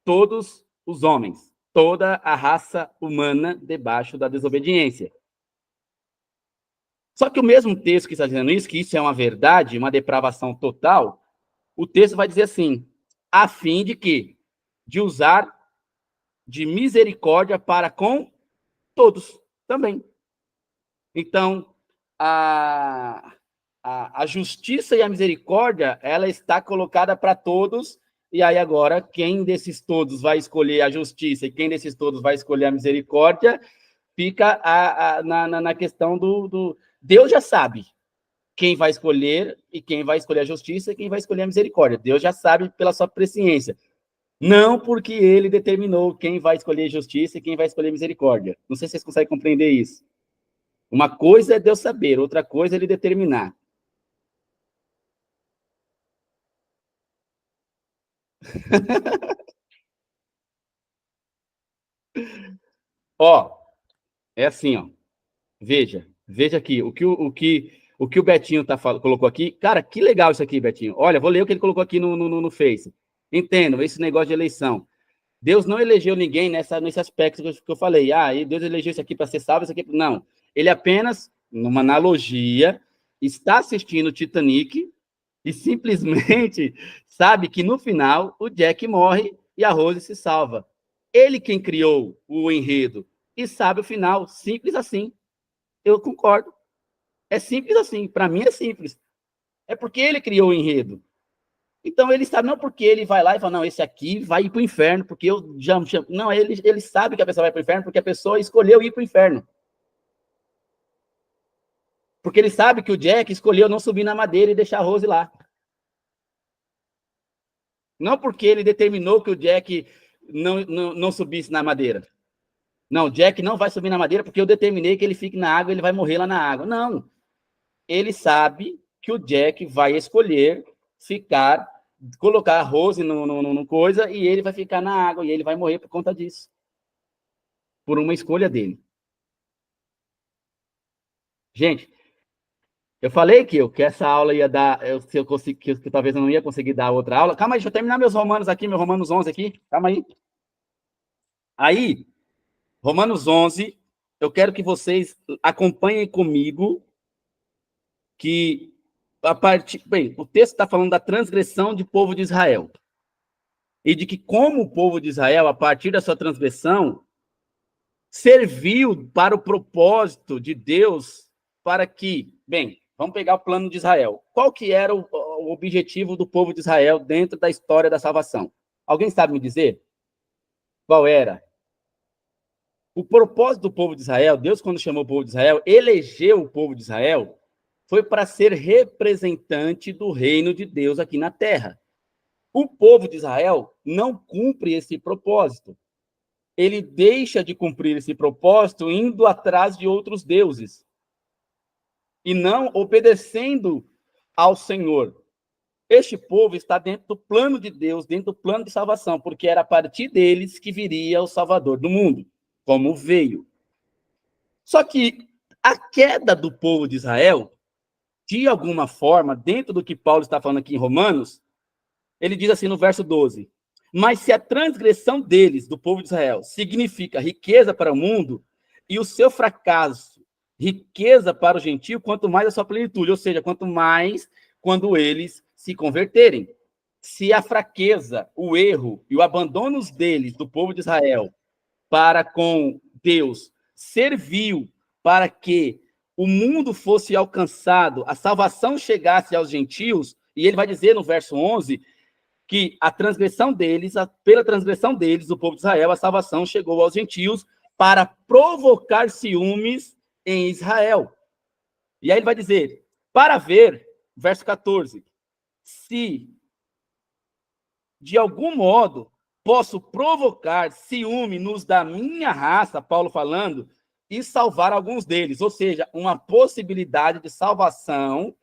todos os homens, toda a raça humana debaixo da desobediência. Só que o mesmo texto que está dizendo isso, que isso é uma verdade, uma depravação total, o texto vai dizer assim: a fim de quê? De usar de misericórdia para com todos também. Então, a justiça e a misericórdia, ela está colocada para todos, e aí agora, quem desses todos vai escolher a justiça e quem desses todos vai escolher a misericórdia, fica na questão do... Deus já sabe quem vai escolher e quem vai escolher a justiça e quem vai escolher a misericórdia. Deus já sabe pela sua presciência. Não porque ele determinou quem vai escolher justiça e quem vai escolher misericórdia. Não sei se vocês conseguem compreender isso. Uma coisa é Deus saber, outra coisa é ele determinar. Ó, é assim, ó. Veja aqui, o que o Betinho colocou aqui. Cara, que legal isso aqui, Betinho. Olha, vou ler o que ele colocou aqui no Face. Entendam, esse negócio de eleição. Deus não elegeu ninguém nesse aspecto que eu falei. E Deus elegeu isso aqui para ser salvo, isso aqui... Não. Ele apenas, numa analogia, está assistindo o Titanic e simplesmente sabe que no final o Jack morre e a Rose se salva. Ele quem criou o enredo e sabe o final. Simples assim. Eu concordo. É simples assim. Para mim é simples. É porque ele criou o enredo. Então, ele sabe, não porque ele vai lá e fala, não, esse aqui vai ir para o inferno, porque eu já... Não, ele sabe que a pessoa vai para o inferno porque a pessoa escolheu ir para o inferno. Porque ele sabe que o Jack escolheu não subir na madeira e deixar a Rose lá. Não porque ele determinou que o Jack não subisse na madeira. Não, o Jack não vai subir na madeira porque eu determinei que ele fique na água e ele vai morrer lá na água. Não. Ele sabe que o Jack vai escolher colocar a Rose no coisa e ele vai ficar na água e ele vai morrer por conta disso. Por uma escolha dele. Gente, eu falei que essa aula ia dar, que talvez eu não ia conseguir dar outra aula. Calma aí, deixa eu terminar meus Romanos aqui, meu Romanos 11 aqui. Calma aí. Aí, Romanos 11, eu quero que vocês acompanhem comigo que bem, o texto está falando da transgressão do povo de Israel. E de que como o povo de Israel, a partir da sua transgressão, serviu para o propósito de Deus para que, bem, vamos pegar o plano de Israel. Qual que era o objetivo do povo de Israel dentro da história da salvação? Alguém sabe me dizer? Qual era? O propósito do povo de Israel, Deus, quando chamou o povo de Israel, elegeu o povo de Israel, foi para ser representante do reino de Deus aqui na terra. O povo de Israel não cumpre esse propósito. Ele deixa de cumprir esse propósito indo atrás de outros deuses e não obedecendo ao Senhor. Este povo está dentro do plano de Deus, dentro do plano de salvação, porque era a partir deles que viria o Salvador do mundo, como veio. Só que a queda do povo de Israel, de alguma forma, dentro do que Paulo está falando aqui em Romanos, ele diz assim no verso 12: mas se a transgressão deles, do povo de Israel, significa riqueza para o mundo, e o seu fracasso, riqueza para o gentio, quanto mais a sua plenitude, ou seja, quanto mais quando eles se converterem. Se a fraqueza, o erro e o abandono deles, do povo de Israel, para com Deus, serviu para que o mundo fosse alcançado, a salvação chegasse aos gentios, e ele vai dizer no verso 11 que a transgressão deles, pela transgressão deles, do povo de Israel, a salvação chegou aos gentios para provocar ciúmes em Israel. E aí ele vai dizer, para ver, verso 14, se de algum modo posso provocar ciúme nos da minha raça, Paulo falando, e salvar alguns deles, ou seja, uma possibilidade de salvação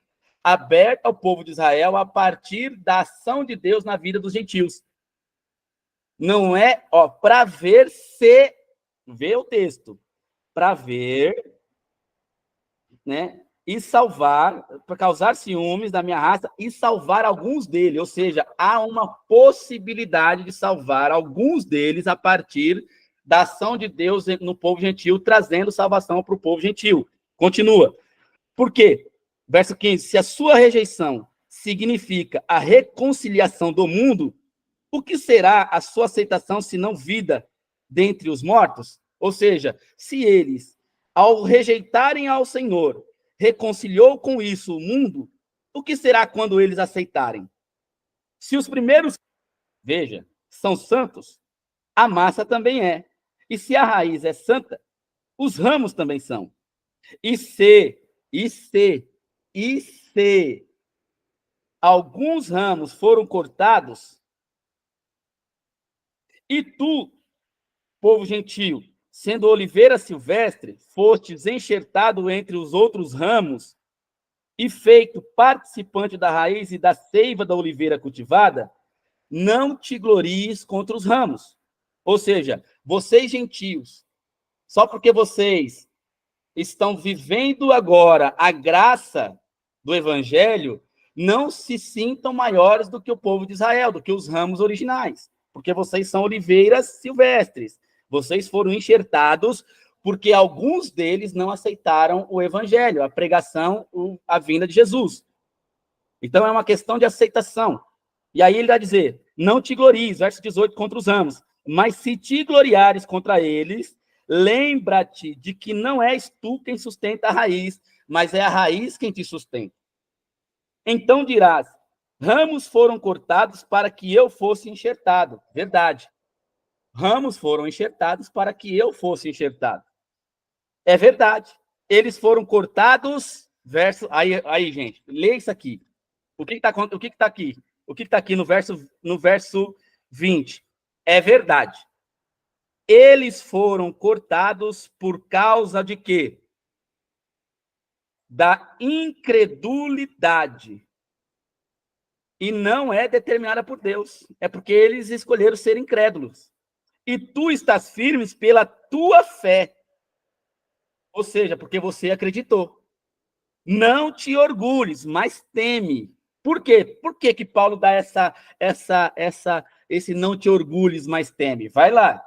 aberta ao povo de Israel a partir da ação de Deus na vida dos gentios. Não é, ó, para ver se... Vê o texto. Para ver, né? E salvar, para causar ciúmes da minha raça e salvar alguns deles. Ou seja, há uma possibilidade de salvar alguns deles a partir da ação de Deus no povo gentil, trazendo salvação para o povo gentil. Continua. Por quê? Verso 15. Se a sua rejeição significa a reconciliação do mundo, o que será a sua aceitação se não vida dentre os mortos? Ou seja, se eles, ao rejeitarem ao Senhor, reconciliou com isso o mundo, o que será quando eles aceitarem? Se os primeiros, veja, são santos, a massa também é. E se a raiz é santa, os ramos também são. E se alguns ramos foram cortados, e tu, povo gentil, sendo oliveira silvestre, fostes enxertado entre os outros ramos e feito participante da raiz e da seiva da oliveira cultivada, não te glories contra os ramos. Ou seja, vocês gentios, só porque vocês estão vivendo agora a graça do evangelho, não se sintam maiores do que o povo de Israel, do que os ramos originais, porque vocês são oliveiras silvestres. Vocês foram enxertados porque alguns deles não aceitaram o evangelho, a pregação, a vinda de Jesus. Então é uma questão de aceitação. E aí ele vai dizer, não te glories, verso 18, contra os ramos, mas se te gloriares contra eles, lembra-te de que não és tu quem sustenta a raiz, mas é a raiz quem te sustenta. Então dirás, ramos foram cortados para que eu fosse enxertado. Verdade. Ramos foram enxertados para que eu fosse enxertado. É verdade. Eles foram cortados, verso... Aí, gente, lê isso aqui. O que está aqui? O que está aqui no verso 20? É verdade. Eles foram cortados por causa de quê? Da incredulidade. E não é determinada por Deus. É porque eles escolheram ser incrédulos. E tu estás firmes pela tua fé. Ou seja, porque você acreditou. Não te orgulhes, mas teme. Por quê? Por que que Paulo dá esse não te orgulhes, mas teme? Vai lá.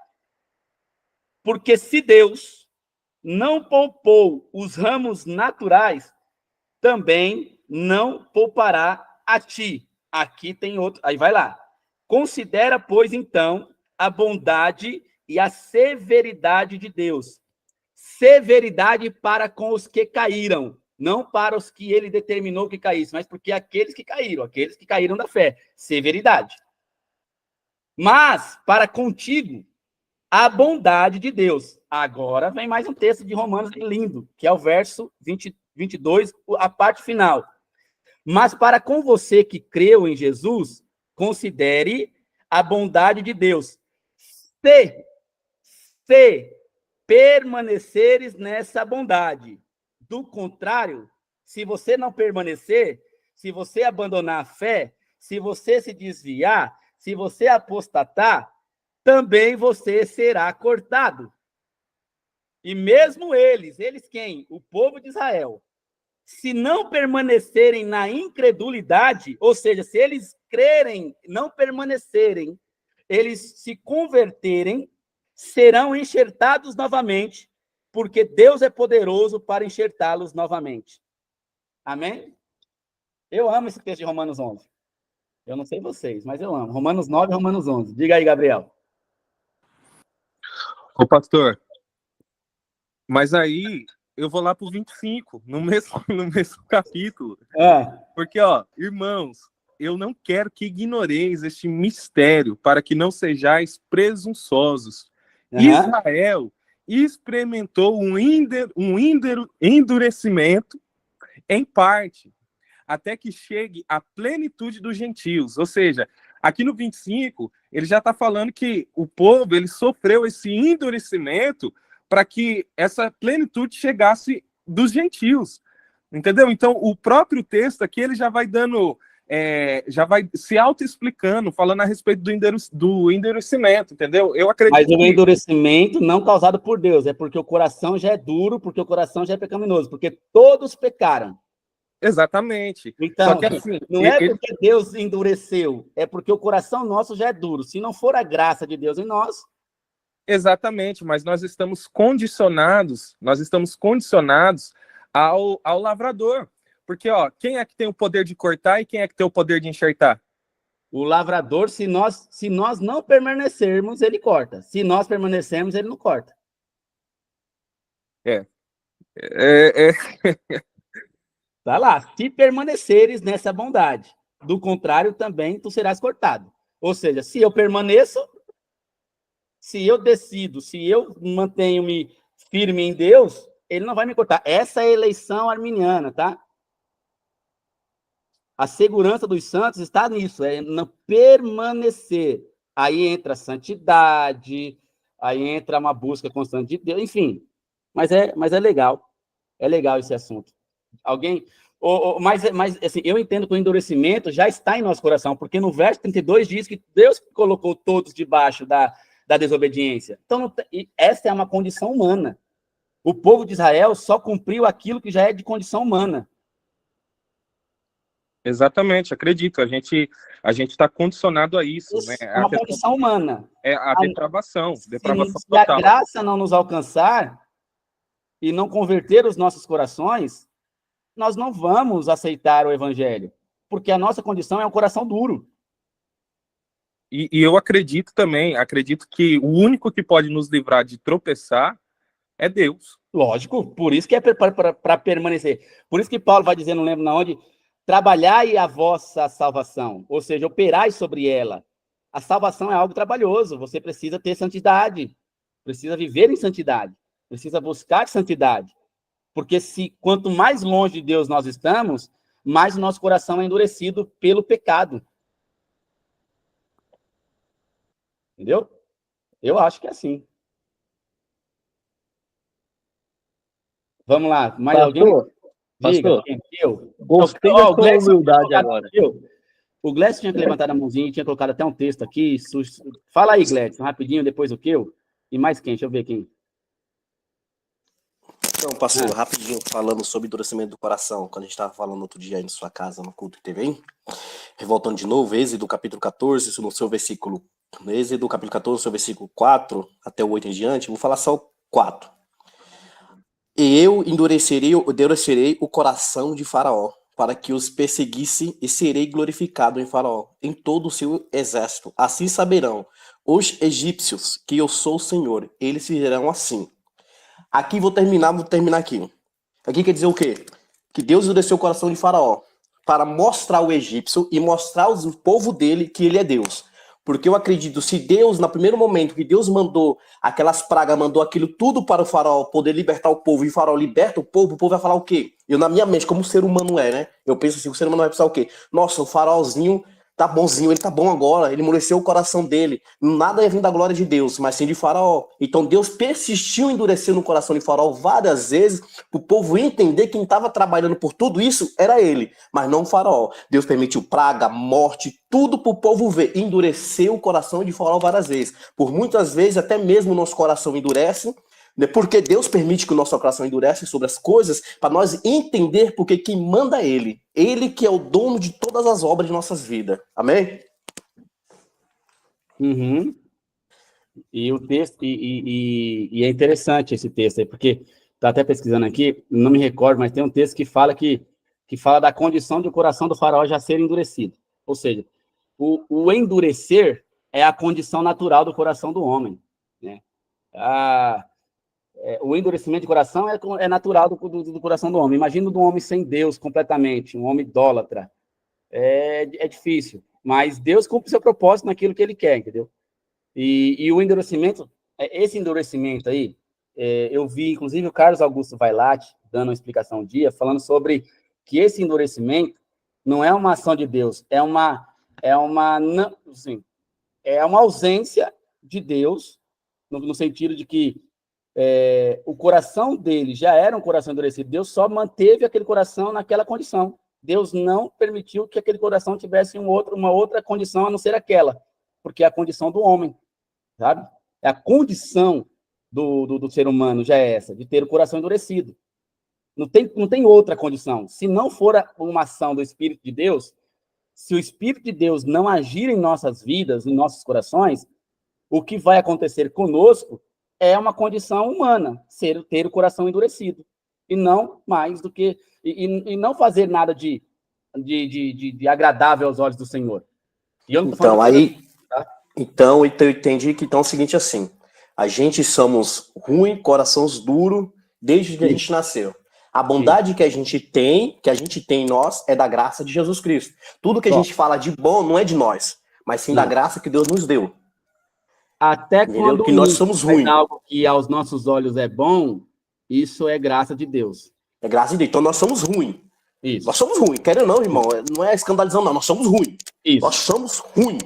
Porque se Deus não poupou os ramos naturais, também não poupará a ti. Aqui tem outro. Aí vai lá. Considera, pois, então, a bondade e a severidade de Deus. Severidade para com os que caíram, não para os que ele determinou que caíssem, mas porque aqueles que caíram da fé. Severidade. Mas, para contigo, a bondade de Deus. Agora vem mais um texto de Romanos lindo, que é o verso 22, a parte final. Mas para com você que creu em Jesus, considere a bondade de Deus. Se permaneceres nessa bondade. Do contrário, se você não permanecer, se você abandonar a fé, se você se desviar, se você apostatar, também você será cortado. E mesmo eles quem? O povo de Israel, se não permanecerem na incredulidade, ou seja, se eles crerem, não permanecerem, eles se converterem, serão enxertados novamente, porque Deus é poderoso para enxertá-los novamente. Amém? Eu amo esse texto de Romanos 11. Eu não sei vocês, mas eu amo. Romanos 9 e Romanos 11. Diga aí, Gabriel. Ô, pastor, mas aí eu vou lá para o 25, no mesmo capítulo. Porque, ó, irmãos, eu não quero que ignoreis este mistério, para que não sejais presunçosos. Israel experimentou um endurecimento em parte, até que chegue à plenitude dos gentios. Ou seja, aqui no 25, ele já está falando que o povo ele sofreu esse endurecimento para que essa plenitude chegasse dos gentios. Entendeu? Então, o próprio texto aqui ele já vai dando já vai se auto-explicando, falando a respeito do endurecimento, entendeu? Eu acredito Mas o que... endurecimento não causado por Deus, é porque o coração já é duro, porque o coração já é pecaminoso, porque todos pecaram. Exatamente. Então, Só que assim, não é porque Deus endureceu, é porque o coração nosso já é duro. Se não for a graça de Deus em nós... Exatamente, mas nós estamos condicionados ao lavrador. Porque, ó, quem é que tem o poder de cortar e quem é que tem o poder de enxertar? O lavrador, se nós não permanecermos, ele corta. Se nós permanecermos, ele não corta. Tá lá, se permaneceres nessa bondade. Do contrário, também tu serás cortado. Ou seja, se eu permaneço, se eu decido, se eu mantenho-me firme em Deus, ele não vai me cortar. Essa é a eleição arminiana, tá? A segurança dos santos está nisso, é não permanecer. Aí entra a santidade, aí entra uma busca constante de Deus, enfim. Mas é legal. É legal esse assunto. Alguém... Mas assim, eu entendo que o endurecimento já está em nosso coração, porque no verso 32 diz que Deus colocou todos debaixo da desobediência. Então, essa é uma condição humana. O povo de Israel só cumpriu aquilo que já é de condição humana. Exatamente, acredito. A gente está condicionado a isso, né? É uma condição humana. É a depravação Se total. a graça não nos alcançar e não converter os nossos corações, nós não vamos aceitar o evangelho, porque a nossa condição é um coração duro. E eu acredito que o único que pode nos livrar de tropeçar é Deus. Lógico, por isso que é para permanecer. Por isso que Paulo vai dizer, não lembro na onde, trabalhai a vossa salvação, ou seja, operai sobre ela. A salvação é algo trabalhoso, você precisa ter santidade, precisa viver em santidade, precisa buscar santidade. Porque quanto mais longe de Deus nós estamos, mais o nosso coração é endurecido pelo pecado. Entendeu? Eu acho que é assim. Vamos lá, mais alguém? Diga, eu. Gostei da sua humildade agora. O Glécio tinha levantado a mãozinha e tinha colocado até um texto aqui. Fala aí, Glécio, rapidinho, depois o que eu. E mais quem? Deixa eu ver quem. Então, pastor, rapidinho, falando sobre endurecimento do coração, quando a gente estava falando outro dia aí na sua casa, no culto que teve aí, revoltando de novo, Êxodo capítulo 14, no seu versículo, Êxodo capítulo 14, no seu versículo 4, até o 8 em diante, vou falar só o 4. E eu endurecerei o coração de Faraó, para que os perseguisse, e serei glorificado em Faraó, em todo o seu exército. Assim saberão os egípcios que eu sou o Senhor, eles fizeram assim. Aqui vou terminar aqui. Aqui quer dizer o quê? Que Deus endureceu o coração de Faraó para mostrar ao egípcio e mostrar ao povo dele que ele é Deus. Porque eu acredito, se Deus, no primeiro momento que Deus mandou aquelas pragas, mandou aquilo tudo para o Faraó poder libertar o povo, e o Faraó liberta o povo vai falar o quê? Eu, na minha mente, como o ser humano né? Eu penso assim, o ser humano vai pensar o quê? Nossa, o faraózinho tá bonzinho, ele tá bom agora, ele endureceu o coração dele. Nada ia vir da glória de Deus, mas sim de Faraó. Então Deus persistiu em endurecer no coração de Faraó várias vezes, para o povo entender que quem estava trabalhando por tudo isso era ele, mas não o Faraó. Deus permitiu praga, morte, tudo para o povo ver. Endureceu o coração de Faraó várias vezes. Por muitas vezes, até mesmo o nosso coração endurece, porque Deus permite que o nosso coração endurece sobre as coisas, para nós entender porque quem manda é Ele. Ele que é o dono de todas as obras de nossas vidas. Amém? Uhum. E o texto, e é interessante esse texto aí, porque tá até pesquisando aqui, não me recordo, mas tem um texto que fala da condição de o coração do faraó já ser endurecido. Ou seja, o endurecer é a condição natural do coração do homem, né? O endurecimento de coração é natural do coração do homem. Imagina um homem sem Deus completamente, um homem idólatra. É difícil, mas Deus cumpre seu propósito naquilo que ele quer, entendeu? E o endurecimento, esse endurecimento aí, eu vi, inclusive, o Carlos Augusto Vailate dando uma explicação um dia, falando sobre que esse endurecimento não é uma ação de Deus, é uma ausência de Deus, no sentido de que o coração dele já era um coração endurecido. Deus só manteve aquele coração naquela condição. Deus não permitiu que aquele coração tivesse uma outra condição a não ser aquela, porque é a condição do homem, sabe? É a condição do ser humano já é essa, de ter o coração endurecido. Não tem outra condição. Se não for uma ação do Espírito de Deus, se o Espírito de Deus não agir em nossas vidas, em nossos corações, o que vai acontecer conosco é uma condição humana, ter o coração endurecido. E não mais do que... E não fazer nada de agradável aos olhos do Senhor. E eu não tô Então, falando aí... tá? Então, eu entendi que então é o seguinte assim, a gente somos ruins, corações duros, desde que a gente nasceu. A bondade que a gente tem em nós, é da graça de Jesus Cristo. Tudo que a gente fala de bom não é de nós, mas sim da graça que Deus nos deu. Até Entendeu? quando que nós somos ruins. algo que aos nossos olhos é bom, isso é graça de Deus. É graça de Deus. Então nós somos ruins. Isso. Nós somos ruins. Quer ou não, irmão? Não é escandalizando, não. Nós somos ruins. Isso. Nós somos ruins.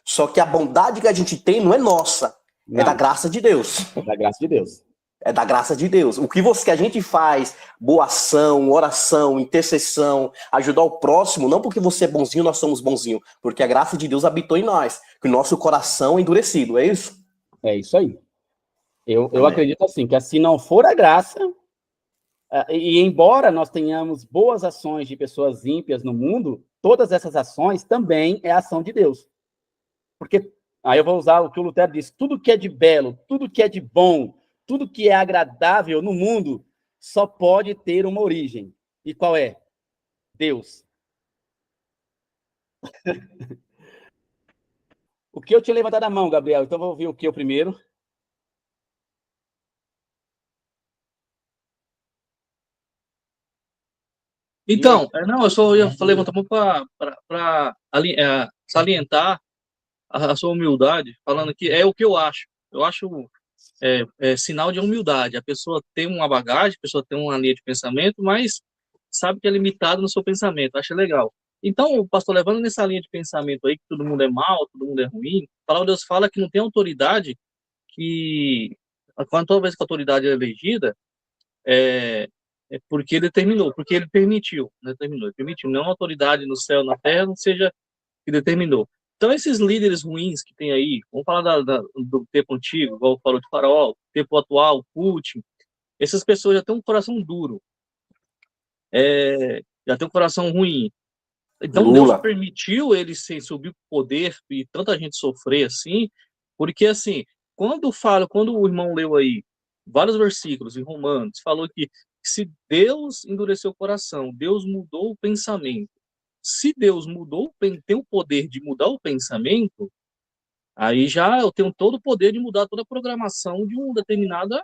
Só que a bondade que a gente tem não é nossa. Não. É da graça de Deus. É da graça de Deus. É da graça de Deus. O que a gente faz, boa ação, oração, intercessão, ajudar o próximo, não porque você é bonzinho, nós somos bonzinhos, porque a graça de Deus habitou em nós, que o nosso coração é endurecido, é isso? É isso aí. Eu acredito assim, que se não for a graça, e embora nós tenhamos boas ações de pessoas ímpias no mundo, todas essas ações também é ação de Deus. Porque, aí eu vou usar o que o Lutero disse, tudo que é de belo, tudo que é de bom, tudo que é agradável no mundo só pode ter uma origem. E qual é? Deus. O que eu tinha levantado a mão, Gabriel? Então vou ouvir o que eu primeiro. Então, não, eu só ia levantar a mão para salientar a sua humildade, falando que é o que eu acho. Eu acho sinal de humildade. A pessoa tem uma bagagem, a pessoa tem uma linha de pensamento, mas sabe que é limitado no seu pensamento. Acho legal. Então, o pastor, levando nessa linha de pensamento aí, que todo mundo é mal, todo mundo é ruim, a palavra de Deus fala que não tem autoridade que, quando toda vez que a autoridade é elegida, é porque determinou, porque ele permitiu, ele permitiu, não a autoridade no céu, na terra, não seja que determinou. Então, esses líderes ruins que tem aí, vamos falar do tempo antigo, igual falou de Faraó, tempo atual, Putin, essas pessoas já têm um coração duro, já têm um coração ruim. Então, Lula. Deus permitiu eles subir o poder e tanta gente sofrer assim, porque assim, quando o irmão leu aí vários versículos em Romanos, falou que se Deus endureceu o coração, Deus mudou o pensamento. Se Deus tem o poder de mudar o pensamento, aí já eu tenho todo o poder de mudar toda a programação de uma determinada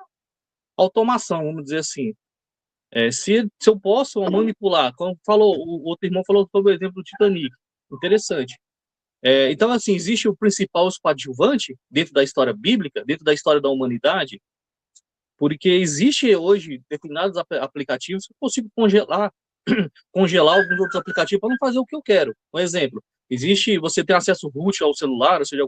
automação, vamos dizer assim. Se eu posso manipular, como o outro irmão falou sobre o exemplo do Titanic, interessante. Então, assim, existe o principal, os coadjuvante dentro da história bíblica, dentro da história da humanidade, porque existe hoje determinados aplicativos que eu consigo congelar alguns outros aplicativos para não fazer o que eu quero. Um exemplo, você tem acesso root ao celular, ou seja,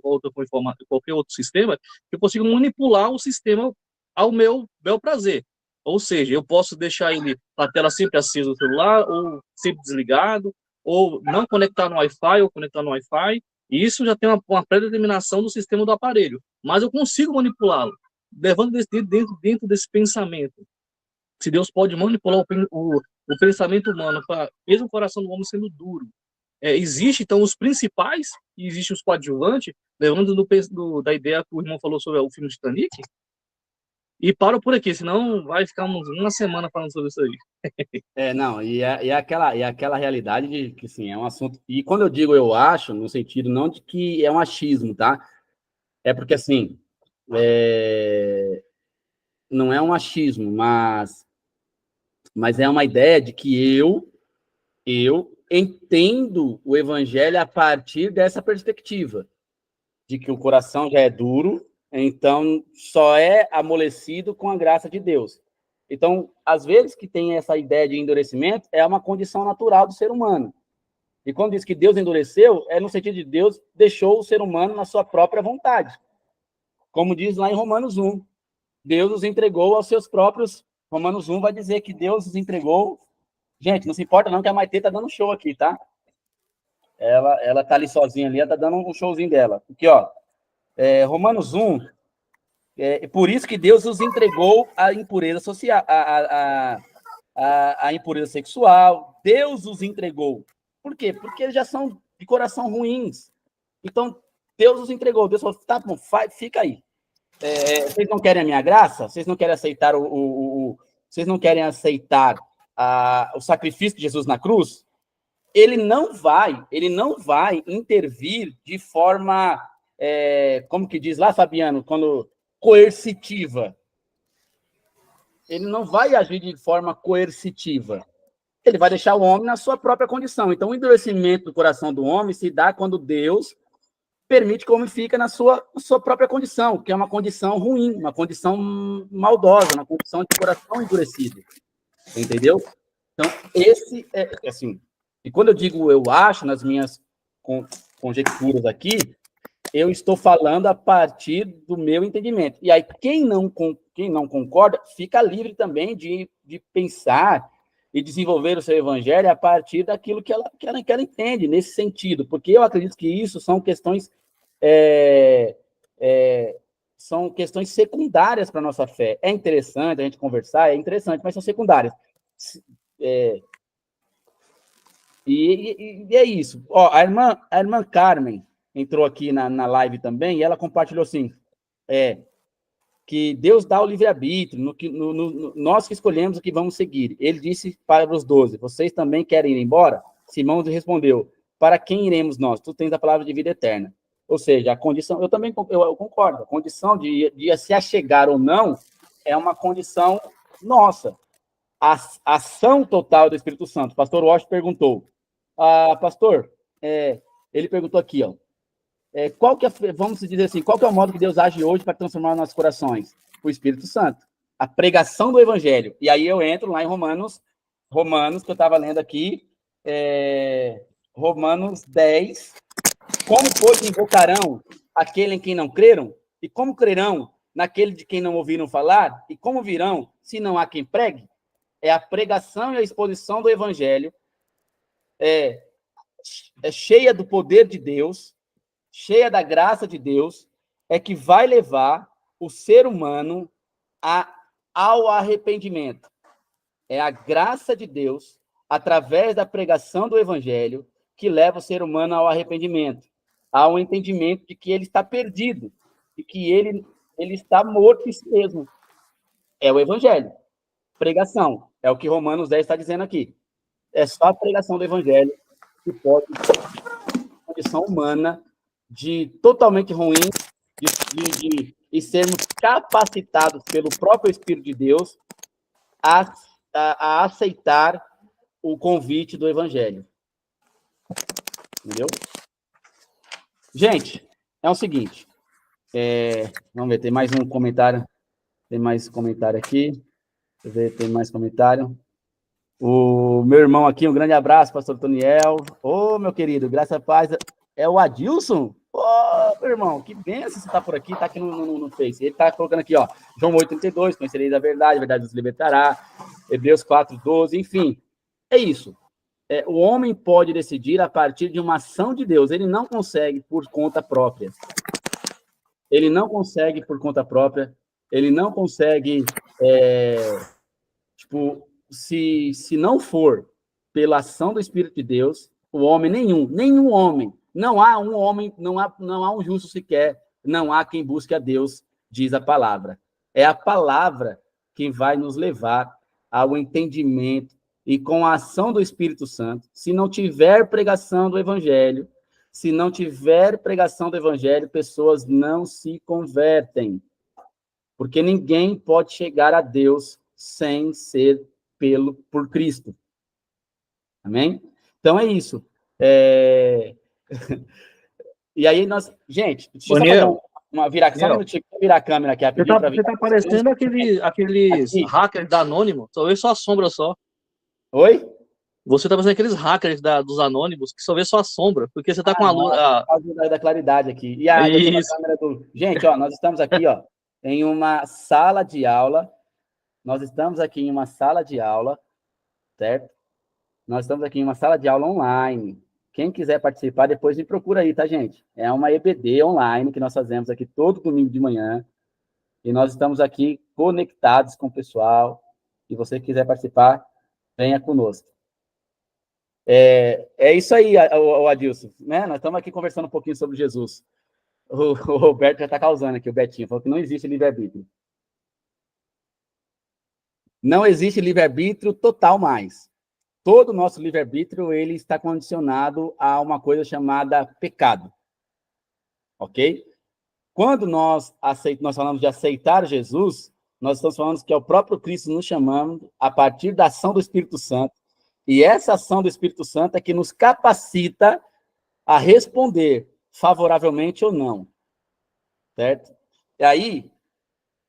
qualquer outro sistema, que eu consigo manipular o sistema ao meu bel prazer. Ou seja, eu posso deixar a tela sempre acesa no celular, ou sempre desligado, ou não conectar no Wi-Fi, ou conectar no Wi-Fi, e isso já tem uma pré-determinação do sistema do aparelho, mas eu consigo manipulá-lo, levando dentro desse pensamento. Se Deus pode manipular o pensamento humano, mesmo o coração do homem sendo duro. Existe, então, os principais, e existe os coadjuvantes, levando da ideia que o irmão falou sobre o filme Titanic, e paro por aqui, senão vai ficar uma semana falando sobre isso aí. Não, e aquela realidade de que, assim, é um assunto... E quando eu digo eu acho, no sentido não de que é um achismo, tá? É porque, assim, não é um achismo, mas é uma ideia de que eu entendo o evangelho a partir dessa perspectiva, de que o coração já é duro, então só é amolecido com a graça de Deus. Então, às vezes que tem essa ideia de endurecimento, é uma condição natural do ser humano. E quando diz que Deus endureceu, é no sentido de Deus deixou o ser humano na sua própria vontade. Como diz lá em Romanos 1, Deus os entregou aos seus próprios... Romanos 1 vai dizer que Deus os entregou Gente, não se importa não que a Maitê tá dando show aqui, tá? Ela tá ali sozinha ali, ela tá dando um showzinho dela. Aqui, ó. Romanos 1, por isso que Deus os entregou à impureza social, a impureza sexual. Deus os entregou. Por quê? Porque eles já são de coração ruins. Então, Deus os entregou. Deus falou, tá bom, fica aí. Vocês não querem a minha graça? Vocês não querem aceitar vocês não querem aceitar o sacrifício de Jesus na cruz? Ele não vai intervir de forma, como que diz lá, Fabiano, quando coercitiva. Ele não vai agir de forma coercitiva. Ele vai deixar o homem na sua própria condição. Então, o endurecimento do coração do homem se dá quando Deus permite que o homem fique na sua própria condição, que é uma condição ruim, uma condição maldosa, uma condição de coração endurecido. Entendeu? Então, esse é assim. E quando eu digo eu acho, nas minhas conjecturas aqui, eu estou falando a partir do meu entendimento. E aí, quem não concorda, fica livre também de pensar e desenvolver o seu evangelho a partir daquilo que ela entende, nesse sentido. Porque eu acredito que isso são questões secundárias para a nossa fé. É interessante a gente conversar, mas são secundárias. E é isso. Ó, a irmã Carmen entrou aqui na live também, e ela compartilhou assim, que Deus dá o livre-arbítrio, nós que escolhemos o que vamos seguir. Ele disse para os 12, vocês também querem ir embora? Simão respondeu, para quem iremos nós? Tu tens a palavra de vida eterna. Ou seja, a condição, eu concordo, a condição de se achegar ou não é uma condição nossa. A ação total do Espírito Santo. O pastor Walsh perguntou, pastor, ele perguntou aqui, ó, vamos dizer assim, qual que é o modo que Deus age hoje para transformar os nossos corações? O Espírito Santo. A pregação do Evangelho. E aí eu entro lá em Romanos, que eu estava lendo aqui, Romanos 10. Como, pois, invocarão aquele em quem não creram? E como crerão naquele de quem não ouviram falar? E como virão, se não há quem pregue? É a pregação e a exposição do Evangelho, é cheia do poder de Deus, cheia da graça de Deus, é que vai levar o ser humano ao arrependimento. É a graça de Deus, através da pregação do Evangelho, que leva o ser humano ao arrependimento, ao entendimento de que ele está perdido, de que ele está morto em si mesmo. É o Evangelho. Pregação. É o que Romanos 10 está dizendo aqui. É só a pregação do Evangelho que pode ter uma condição humana de totalmente ruim, de sermos capacitados pelo próprio Espírito de Deus a aceitar o convite do Evangelho. Entendeu? Gente, é o seguinte. Vamos ver, tem mais um comentário. Tem mais comentário aqui. Deixa eu ver, tem mais comentário. O meu irmão aqui, um grande abraço, pastor Toniel. Ô, meu querido, graças a paz. É o Adilson? Ô, meu irmão, que bênção você tá por aqui, tá aqui no Face. Ele tá colocando aqui, ó, João 8,32, conhecereis a verdade nos libertará. Hebreus 4,12, enfim. É isso. O homem pode decidir a partir de uma ação de Deus. Ele não consegue por conta própria. Ele não consegue por conta própria. Ele não consegue, se não for pela ação do Espírito de Deus, o homem nenhum homem, não há um homem, não há um justo sequer, não há quem busque a Deus, diz a palavra. É a palavra que vai nos levar ao entendimento e com a ação do Espírito Santo. Se não tiver pregação do Evangelho, pessoas não se convertem. Porque ninguém pode chegar a Deus sem ser por Cristo. Amém? Então é isso. E aí nós... Gente, deixa eu virar a câmera aqui rapidinho. Você tá parecendo aqueles hackers da Anônimo. Só vê só a sombra só. Oi? Você tá parecendo aqueles hackers dos Anônimos que só vê só a sombra, porque você tá com a luz... da claridade aqui. E a câmera Gente, ó, nós estamos aqui, ó, em uma sala de aula. Nós estamos aqui em uma sala de aula, certo? Nós estamos aqui em uma sala de aula online. Quem quiser participar, depois me procura aí, tá, gente? É uma EBD online que nós fazemos aqui todo domingo de manhã. E nós estamos aqui conectados com o pessoal. Se você quiser participar, venha conosco. É isso aí, o Adilson, né? Nós estamos aqui conversando um pouquinho sobre Jesus. O Roberto já está causando aqui, o Betinho, falou que não existe livre-arbítrio. Não existe livre-arbítrio total mais. Todo o nosso livre-arbítrio, ele está condicionado a uma coisa chamada pecado. Ok? Quando nós falamos de aceitar Jesus, nós estamos falando que é o próprio Cristo nos chamando a partir da ação do Espírito Santo. E essa ação do Espírito Santo é que nos capacita a responder favoravelmente ou não. Certo? E aí,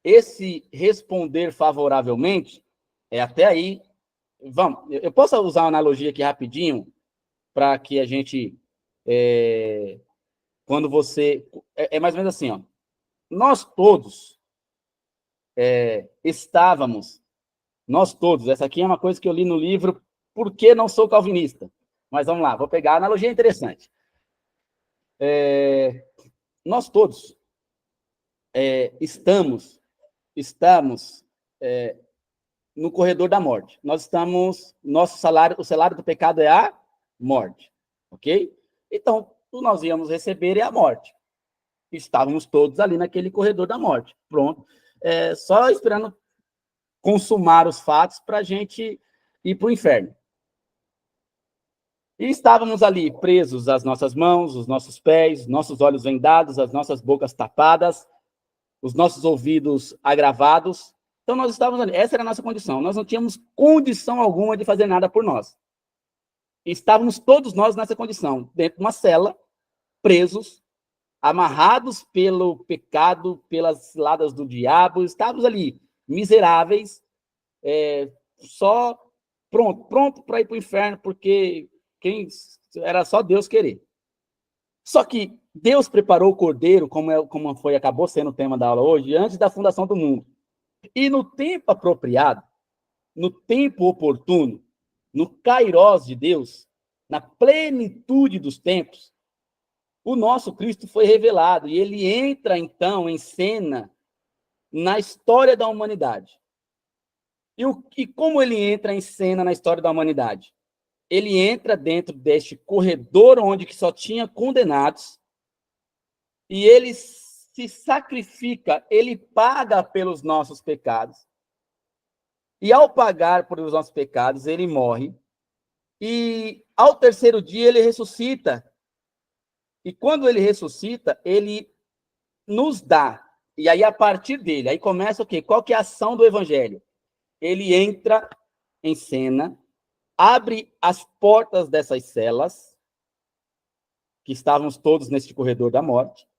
esse responder favoravelmente, até aí, vamos, eu posso usar uma analogia aqui rapidinho, para que a gente, quando você, mais ou menos assim, ó, nós todos essa aqui é uma coisa que eu li no livro Por que Não Sou Calvinista? Mas vamos lá, vou pegar a analogia interessante. Nós todos estamos no corredor da morte. Nós estamos, o salário do pecado é a morte, ok? Então, o que nós íamos receber é a morte. Estávamos todos ali naquele corredor da morte, pronto. Só esperando consumar os fatos para a gente ir para o inferno. E estávamos ali presos às nossas mãos, os nossos pés, nossos olhos vendados, as nossas bocas tapadas, os nossos ouvidos agravados. Então, nós estávamos ali. Essa era a nossa condição. Nós não tínhamos condição alguma de fazer nada por nós. Estávamos todos nós nessa condição, dentro de uma cela, presos, amarrados pelo pecado, pelas ciladas do diabo. Estávamos ali, miseráveis, só pronto para ir para o inferno, porque era só Deus querer. Só que Deus preparou o Cordeiro, acabou sendo o tema da aula hoje, antes da fundação do mundo. E no tempo apropriado, no tempo oportuno, no kairós de Deus, na plenitude dos tempos, o nosso Cristo foi revelado, e ele entra, então, em cena na história da humanidade. E como ele entra em cena na história da humanidade? Ele entra dentro deste corredor onde que só tinha condenados, e ele se sacrifica, ele paga pelos nossos pecados. E ao pagar pelos nossos pecados, ele morre. E ao terceiro dia ele ressuscita. E quando ele ressuscita, ele nos dá. E aí, a partir dele, aí começa o quê? Qual que é a ação do evangelho? Ele entra em cena, abre as portas dessas celas, que estávamos todos neste corredor da morte,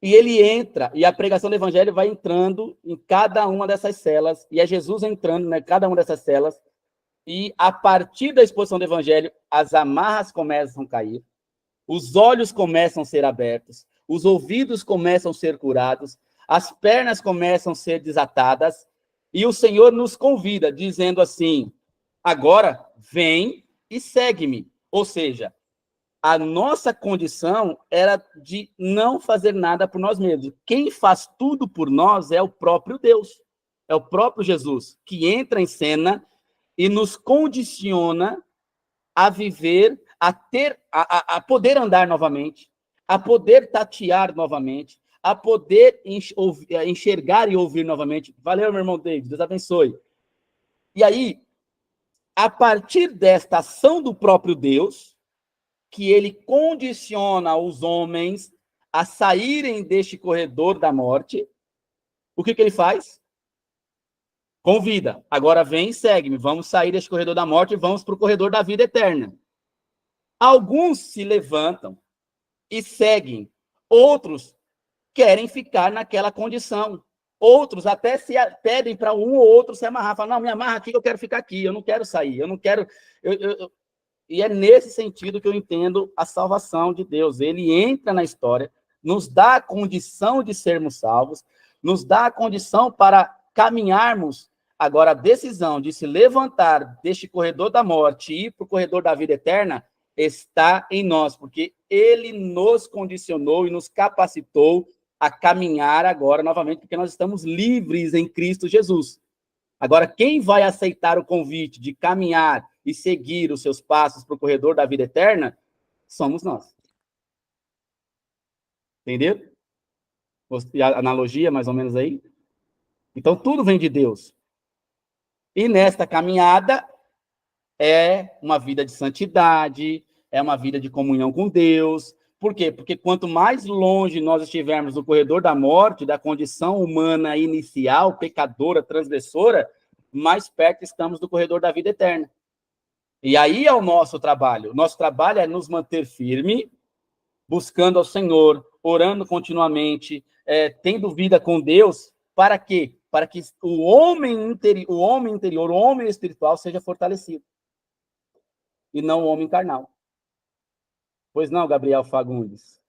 e ele entra, e a pregação do evangelho vai entrando em cada uma dessas celas, e é Jesus entrando em cada uma dessas celas, e a partir da exposição do evangelho, as amarras começam a cair, os olhos começam a ser abertos, os ouvidos começam a ser curados, as pernas começam a ser desatadas, e o Senhor nos convida, dizendo assim: agora vem e segue-me. Ou seja, a nossa condição era de não fazer nada por nós mesmos. Quem faz tudo por nós é o próprio Deus, é o próprio Jesus, que entra em cena e nos condiciona a viver, a poder andar novamente, a poder tatear novamente, a poder enxergar e ouvir novamente. Valeu, meu irmão David, Deus abençoe. E aí, a partir desta ação do próprio Deus, que ele condiciona os homens a saírem deste corredor da morte, o que ele faz? Convida. Agora vem e segue-me. Vamos sair deste corredor da morte e vamos para o corredor da vida eterna. Alguns se levantam e seguem. Outros querem ficar naquela condição. Outros até pedem para um ou outro se amarrar. Falam, não, me amarra aqui, eu quero ficar aqui. Eu não quero sair. Eu não quero... E é nesse sentido que eu entendo a salvação de Deus. Ele entra na história, nos dá a condição de sermos salvos, nos dá a condição para caminharmos Agora, a decisão de se levantar deste corredor da morte e ir para o corredor da vida eterna está em nós, porque ele nos condicionou e nos capacitou a caminhar agora novamente, porque nós estamos livres em Cristo Jesus. Agora, quem vai aceitar o convite de caminhar e seguir os seus passos para o corredor da vida eterna, somos nós. Entendeu? A analogia, mais ou menos aí? Então, tudo vem de Deus. E nesta caminhada é uma vida de santidade, é uma vida de comunhão com Deus. Por quê? Porque quanto mais longe nós estivermos do corredor da morte, da condição humana inicial, pecadora, transgressora, mais perto estamos do corredor da vida eterna. E aí é o nosso trabalho. O nosso trabalho é nos manter firme, buscando ao Senhor, orando continuamente, tendo vida com Deus. Para quê? Para que o homem interior, o homem espiritual seja fortalecido. E não o homem carnal. Pois não, Gabriel Fagundes?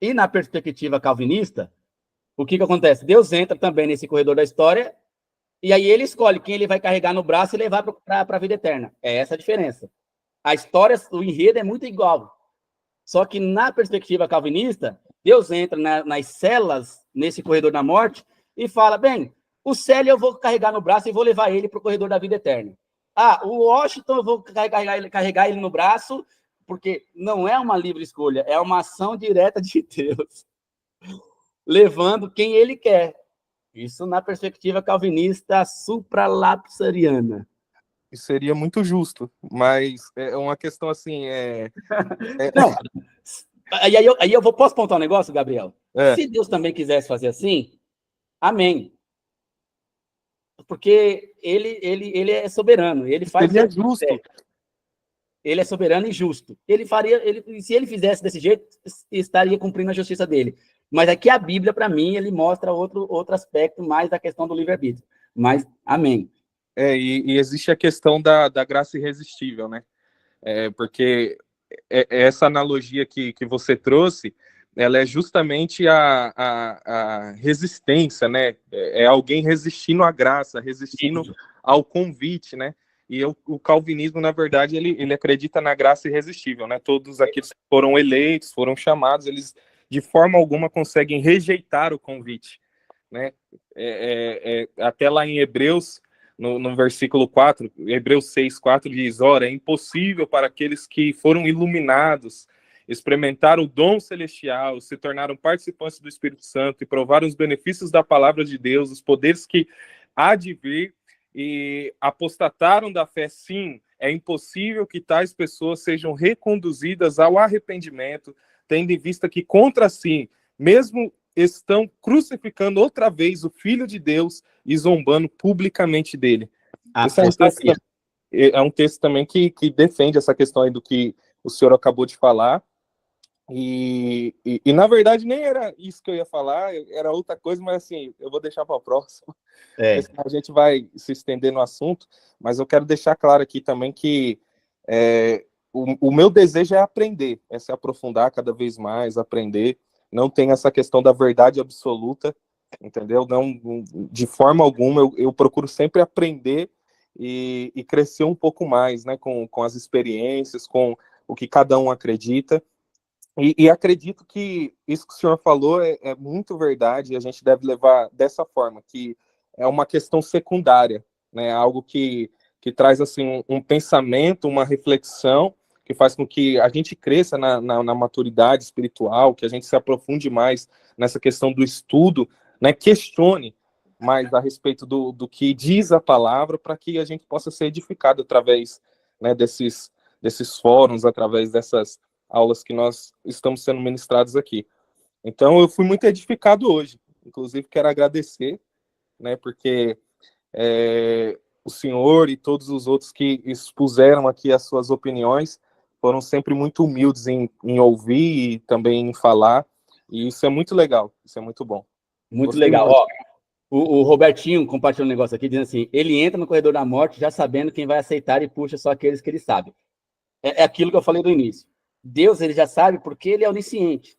E na perspectiva calvinista, o que acontece? Deus entra também nesse corredor da história, e aí ele escolhe quem ele vai carregar no braço e levar para a vida eterna. É essa a diferença. A história, o enredo é muito igual. Só que na perspectiva calvinista, Deus entra nas celas, nesse corredor da morte, e fala, bem, o Célio eu vou carregar no braço e vou levar ele para o corredor da vida eterna. O Washington eu vou carregar ele no braço, porque não é uma livre escolha, é uma ação direta de Deus, levando quem ele quer. Isso na perspectiva calvinista supralapsariana. Isso seria muito justo, mas é uma questão assim, Não, aí eu posso pontuar um negócio, Gabriel? Se Deus também quisesse fazer assim, amém. Porque ele é soberano, ele faz... Seria justo. Ele é soberano e justo. Se ele fizesse desse jeito, estaria cumprindo a justiça dele. Mas aqui a Bíblia, para mim, ele mostra outro aspecto mais da questão do livre-arbítrio. Mas, amém. E existe a questão da graça irresistível, né? Porque essa analogia que você trouxe, ela é justamente a resistência, né? É alguém resistindo à graça, resistindo ao convite, né? E o calvinismo, na verdade, ele acredita na graça irresistível, né? Todos aqueles que foram eleitos, foram chamados, eles de forma alguma conseguem rejeitar o convite, né? Até lá em Hebreus, no versículo 4, Hebreus 6:4 diz, ora, é impossível para aqueles que foram iluminados, experimentaram o dom celestial, se tornaram participantes do Espírito Santo e provaram os benefícios da palavra de Deus, os poderes que há de vir, e apostataram da fé, sim, é impossível que tais pessoas sejam reconduzidas ao arrependimento, tendo em vista que contra si, mesmo estão crucificando outra vez o Filho de Deus e zombando publicamente dele. Esse é um texto também que defende essa questão aí do que o senhor acabou de falar. E na verdade nem era isso que eu ia falar, era outra coisa, mas assim, eu vou deixar para o próximo. A gente vai se estender no assunto, mas eu quero deixar claro aqui também que o meu desejo é aprender, é se aprofundar cada vez mais, aprender. Não tem essa questão da verdade absoluta, entendeu? Não, de forma alguma, eu procuro sempre aprender e crescer um pouco mais, né, com as experiências, com o que cada um acredita. E acredito que isso que o senhor falou é muito verdade, e a gente deve levar dessa forma, que é uma questão secundária, né, algo que traz assim, um pensamento, uma reflexão, que faz com que a gente cresça na maturidade espiritual, que a gente se aprofunde mais nessa questão do estudo, né, questione mais a respeito do que diz a palavra, para que a gente possa ser edificado através, né, desses fóruns, através dessas aulas que nós estamos sendo ministrados aqui. Então, eu fui muito edificado hoje. Inclusive, quero agradecer, né, porque o senhor e todos os outros que expuseram aqui as suas opiniões foram sempre muito humildes em ouvir e também em falar. E isso é muito legal, isso é muito bom. Muito legal. Ó, o Robertinho compartilhou um negócio aqui, dizendo assim, ele entra no corredor da morte já sabendo quem vai aceitar e puxa só aqueles que ele sabe. É aquilo que eu falei do início. Deus, ele já sabe porque ele é onisciente.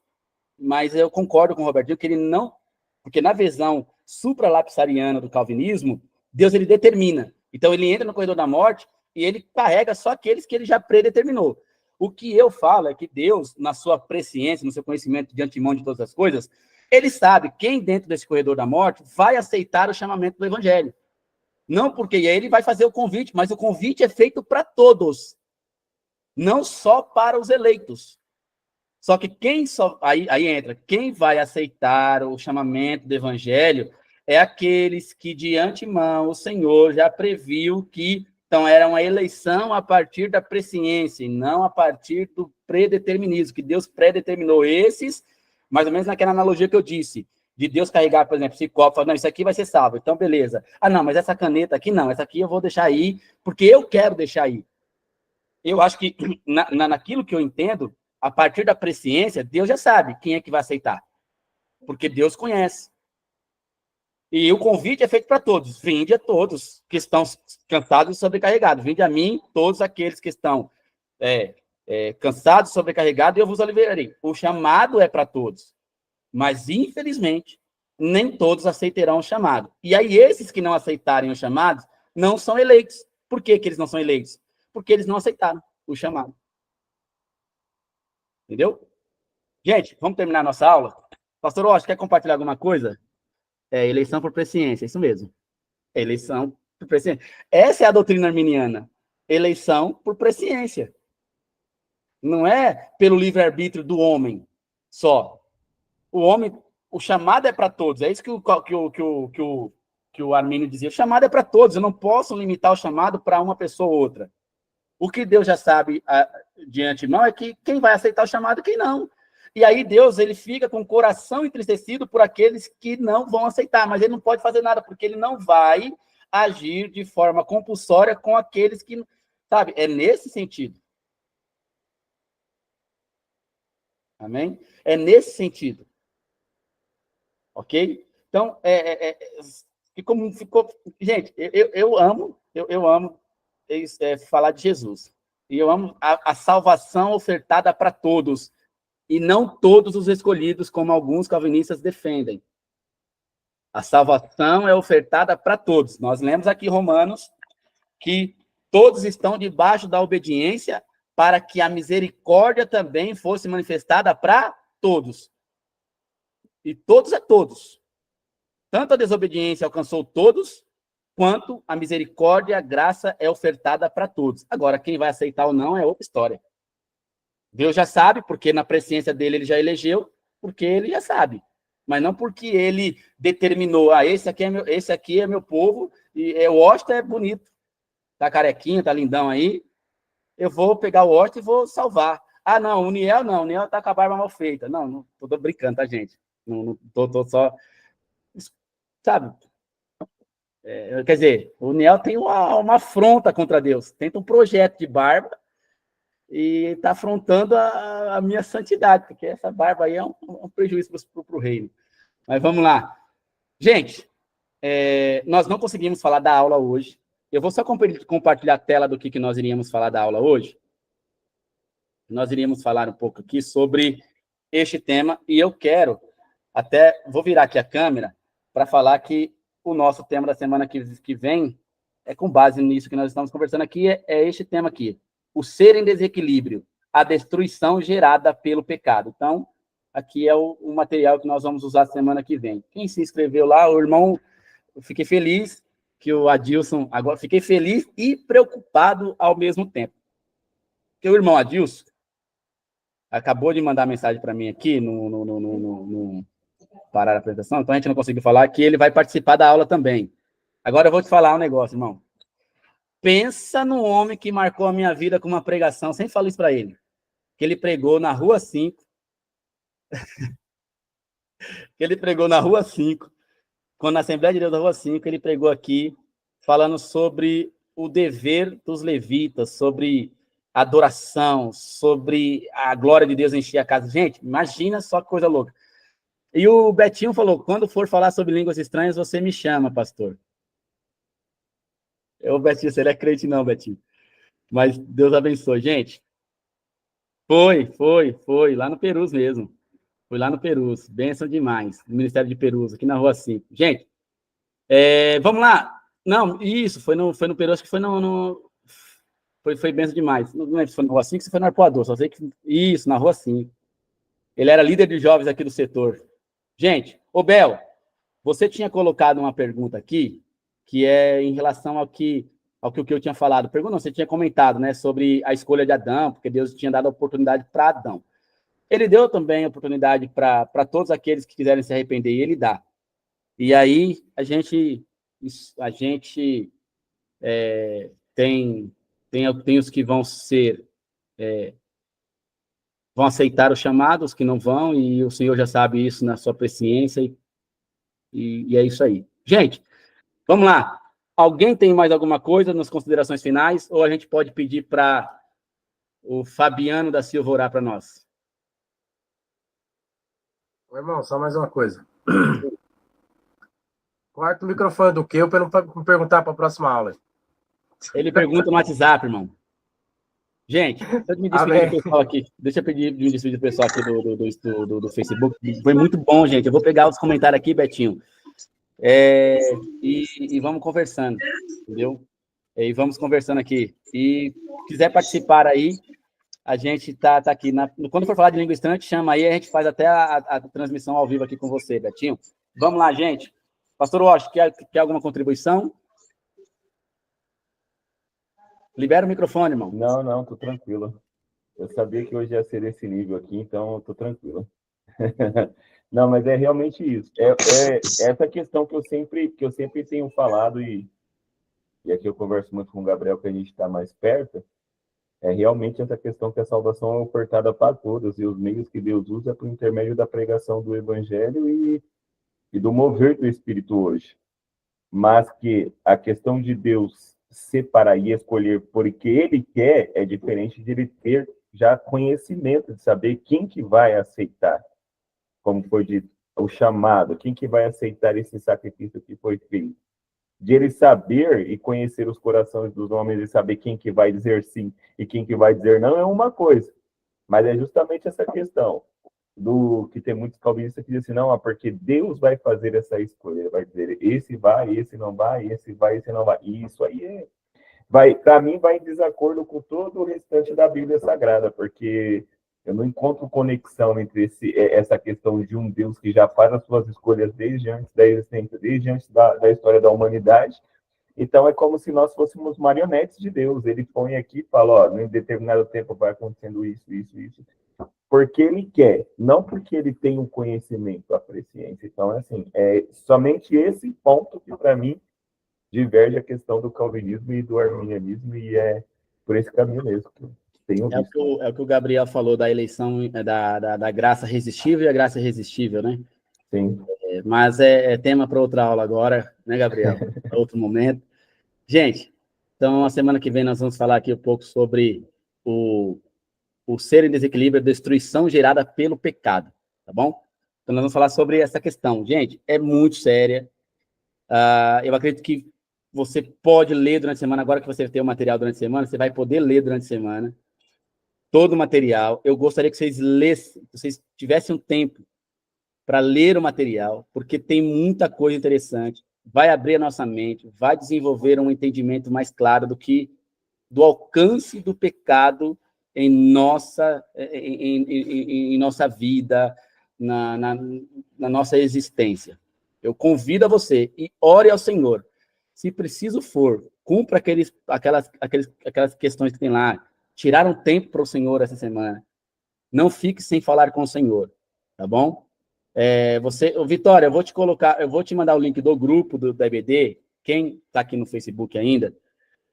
Mas eu concordo com o Robertinho que ele não... Porque na visão supralapsariana do calvinismo, Deus, ele determina. Então, ele entra no corredor da morte e ele carrega só aqueles que ele já predeterminou. O que eu falo é que Deus, na sua presciência, no seu conhecimento de antemão de todas as coisas, ele sabe quem dentro desse corredor da morte vai aceitar o chamamento do evangelho. Não porque ele vai fazer o convite, mas o convite é feito para todos, não só para os eleitos. Só que aí entra, quem vai aceitar o chamamento do evangelho é aqueles que de antemão o Senhor já previu que então era uma eleição a partir da presciência e não a partir do predeterminismo, que Deus predeterminou esses, mais ou menos naquela analogia que eu disse, de Deus carregar, por exemplo, esse copo, falar, não, isso aqui vai ser salvo, então beleza. Ah, não, mas essa caneta aqui não, essa aqui eu vou deixar aí, porque eu quero deixar aí. Eu acho que naquilo que eu entendo, a partir da presciência, Deus já sabe quem é que vai aceitar, porque Deus conhece. E o convite é feito para todos. Vinde a todos que estão cansados e sobrecarregados. Vinde a mim, todos aqueles que estão cansados e sobrecarregados, e eu vos aliviarei. O chamado é para todos. Mas, infelizmente, nem todos aceitarão o chamado. E aí, esses que não aceitarem o chamado, não são eleitos. Por que eles não são eleitos? Porque eles não aceitaram o chamado. Entendeu? Gente, vamos terminar a nossa aula? Pastor Rocha, quer compartilhar alguma coisa? Eleição por presciência, isso mesmo. Eleição por presciência. Essa é a doutrina arminiana. Eleição por presciência. Não é pelo livre-arbítrio do homem só. O homem, o chamado é para todos. É isso que o Armínio dizia. O chamado é para todos. Eu não posso limitar o chamado para uma pessoa ou outra. O que Deus já sabe de antemão é que quem vai aceitar o chamado e quem não. E aí Deus, ele fica com o coração entristecido por aqueles que não vão aceitar, mas ele não pode fazer nada, porque ele não vai agir de forma compulsória com aqueles que, sabe, é nesse sentido. Amém? É nesse sentido. Ok? Então, ficou... Gente, eu amo falar de Jesus. E eu amo a salvação ofertada para todos. E não todos os escolhidos, como alguns calvinistas defendem. A salvação é ofertada para todos. Nós lemos aqui em Romanos que todos estão debaixo da obediência para que a misericórdia também fosse manifestada para todos. E todos é todos. Tanto a desobediência alcançou todos, quanto a misericórdia e a graça é ofertada para todos. Agora, quem vai aceitar ou não é outra história. Deus já sabe, porque na presciência dele ele já elegeu, porque ele já sabe. Mas não porque ele determinou, esse aqui é meu povo, e o Washington é bonito, tá carequinho, tá lindão aí, eu vou pegar o Washington e vou salvar. Ah, não, o Niel tá com a barba mal feita. Não tô brincando, tá, gente? Não tô só... Sabe? Quer dizer, o Niel tem uma afronta contra Deus, tenta um projeto de barba, e está afrontando a minha santidade, porque essa barba aí é um prejuízo para o reino. Mas vamos lá. Gente, nós não conseguimos falar da aula hoje. Eu vou só compartilhar a tela do que nós iríamos falar da aula hoje. Nós iríamos falar um pouco aqui sobre este tema, e eu vou virar aqui a câmera para falar que o nosso tema da semana que vem é com base nisso que nós estamos conversando aqui, é este tema aqui. O ser em desequilíbrio, a destruição gerada pelo pecado. Então, aqui é o material que nós vamos usar semana que vem. Quem se inscreveu lá, o irmão, eu fiquei feliz que o Adilson, agora fiquei feliz e preocupado ao mesmo tempo. Porque o irmão Adilson acabou de mandar mensagem para mim aqui no parar a apresentação, então a gente não conseguiu falar que ele vai participar da aula também. Agora eu vou te falar um negócio, irmão. Pensa no homem que marcou a minha vida com uma pregação, sem falar isso para ele, que ele pregou na Rua 5, quando na Assembleia de Deus da Rua 5, ele pregou aqui, falando sobre o dever dos levitas, sobre adoração, sobre a glória de Deus encher a casa. Gente, imagina só que coisa louca. E o Betinho falou, quando for falar sobre línguas estranhas, você me chama, pastor. Betinho, você não é crente não, Betinho. Mas Deus abençoe. Gente, Foi, lá no Perus mesmo. Foi lá no Perus, bênção demais, no Ministério de Perus, aqui na Rua 5. Gente, vamos lá. Não, isso, foi no Perus, acho que foi foi bênção demais. Não lembro se foi na Rua 5, se foi no Arpoador, só sei que... Isso, na Rua 5. Ele era líder de jovens aqui do setor. Gente, ô Bel, você tinha colocado uma pergunta aqui, que é em relação ao que eu tinha falado. Pergunta não, você tinha comentado, né, sobre a escolha de Adão, porque Deus tinha dado a oportunidade para Adão. Ele deu também a oportunidade para todos aqueles que quiserem se arrepender, e ele dá. E aí a gente tem os que vão vão aceitar o chamado, os que não vão, e o Senhor já sabe isso na sua presciência, e é isso aí. Gente, vamos lá. Alguém tem mais alguma coisa nas considerações finais, ou a gente pode pedir para o Fabiano da Silva orar para nós? Ô, irmão, só mais uma coisa. Corta o microfone do que para não perguntar para a próxima aula. Ele pergunta no WhatsApp, irmão. Gente, deixa eu me despedir do pessoal aqui. Deixa eu me despedir do pessoal aqui do Facebook. Foi muito bom, gente. Eu vou pegar os comentários aqui, Betinho. E vamos conversando, entendeu? E vamos conversando aqui. E se quiser participar aí, a gente tá aqui. Quando for falar de língua estranha, chama aí, a gente faz até a transmissão ao vivo aqui com você, Betinho. Vamos lá, gente. Pastor Walsh, quer alguma contribuição? Libera o microfone, irmão. Não, tô tranquilo. Eu sabia que hoje ia ser esse nível aqui, então eu tô tranquilo. Não, mas é realmente isso. Essa questão que eu sempre tenho falado, e aqui eu converso muito com o Gabriel, que a gente está mais perto, é realmente essa questão que a salvação é ofertada para todos, e os meios que Deus usa por intermédio da pregação do Evangelho e do mover do Espírito hoje. Mas que a questão de Deus separar e escolher porque Ele quer é diferente de Ele ter já conhecimento, de saber quem que vai aceitar, como foi dito, o chamado, quem que vai aceitar esse sacrifício que foi feito. De Ele saber e conhecer os corações dos homens e saber quem que vai dizer sim e quem que vai dizer não é uma coisa, mas é justamente essa questão do que tem muitos calvinistas que dizem assim, não, porque Deus vai fazer essa escolha, ele vai dizer, esse vai, esse não vai, esse vai, esse não vai. E isso aí para mim, vai em desacordo com todo o restante da Bíblia Sagrada, porque eu não encontro conexão entre essa questão de um Deus que já faz as suas escolhas desde antes da existência, desde antes da história da humanidade. Então, é como se nós fôssemos marionetes de Deus. Ele põe aqui e fala, ó, em determinado tempo vai acontecendo isso, isso, isso. Porque ele quer, não porque ele tem um conhecimento, a presciência. Então, assim, é somente esse ponto que, para mim, diverge a questão do calvinismo e do arminianismo, e é por esse caminho mesmo que eu tenho visto. É o que o Gabriel falou da eleição da graça resistível e a graça irresistível, né? Sim. Mas é tema para outra aula agora, né, Gabriel? Para outro momento. Gente, então, a semana que vem nós vamos falar aqui um pouco sobre o ser em desequilíbrio, a destruição gerada pelo pecado, tá bom? Então, nós vamos falar sobre essa questão. Gente, é muito séria. Eu acredito que você pode ler durante a semana, agora que você tem o material durante a semana, você vai poder ler durante a semana todo o material. Eu gostaria que vocês tivessem um tempo para ler o material, porque tem muita coisa interessante, vai abrir a nossa mente, vai desenvolver um entendimento mais claro do alcance do pecado em nossa vida, na nossa existência. Eu convido a você e ore ao Senhor. Se preciso for, cumpra aquelas questões que tem lá. Tirar um tempo para o Senhor essa semana. Não fique sem falar com o Senhor, tá bom? Vitória, eu vou te mandar o link do grupo da EBD. Quem está aqui no Facebook ainda,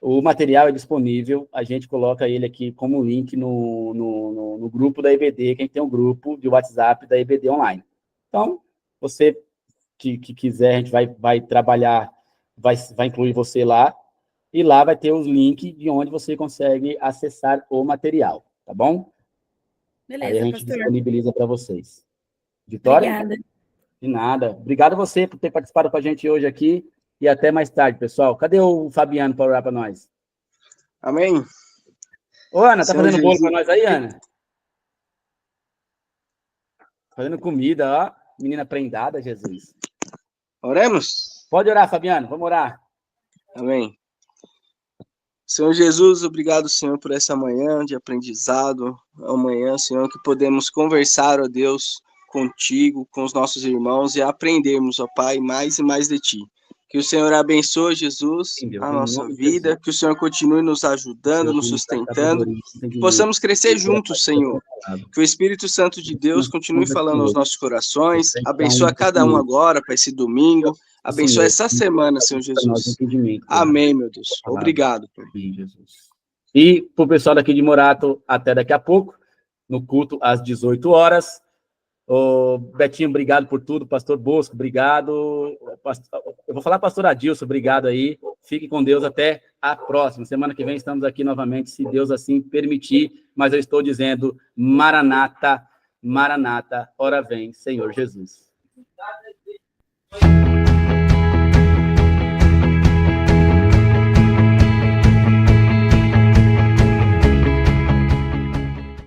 o material é disponível. A gente coloca ele aqui como link no grupo da EBD. Quem tem um grupo de WhatsApp da EBD online. Então, você que quiser, a gente vai trabalhar, vai incluir você lá, e lá vai ter os links de onde você consegue acessar o material, tá bom? Beleza, aí a gente pastor. disponibiliza para vocês. Vitória? Obrigada. De nada. Obrigado a você por ter participado com a gente hoje aqui, e até mais tarde, pessoal. Cadê o Fabiano para orar para nós? Amém. Ô, Ana, tá Senhor fazendo bolo Jesus. para nós aí, Ana? Fazendo comida, ó. Menina prendada, Jesus. Oremos? Pode orar, Fabiano. Vamos orar. Amém. Senhor Jesus, obrigado, Senhor, por essa manhã de aprendizado. Amanhã, Senhor, que podemos conversar, ó Deus, contigo, com os nossos irmãos e aprendermos, ó Pai, mais e mais de Ti. Que o Senhor abençoe, Jesus, Sim, Deus, a em nossa nome de vida, Jesus. que o Senhor continue nos ajudando, nos sustentando, que possamos crescer juntos, Senhor. Que o Espírito Santo de Deus continue falando aos nossos corações, abençoa cada um agora para esse domingo, abençoa essa semana, Senhor Jesus. Amém, meu Deus. Obrigado. Amém, Jesus. E para o pessoal daqui de Morato, até daqui a pouco, no culto às 18 horas. Ô, Betinho, obrigado por tudo. Pastor Bosco, obrigado. Eu vou falar pastor Adilson, obrigado aí. Fique com Deus até a próxima. Semana que vem estamos aqui novamente, se Deus assim permitir. Mas eu estou dizendo, Maranata, Maranata, ora vem, Senhor Jesus.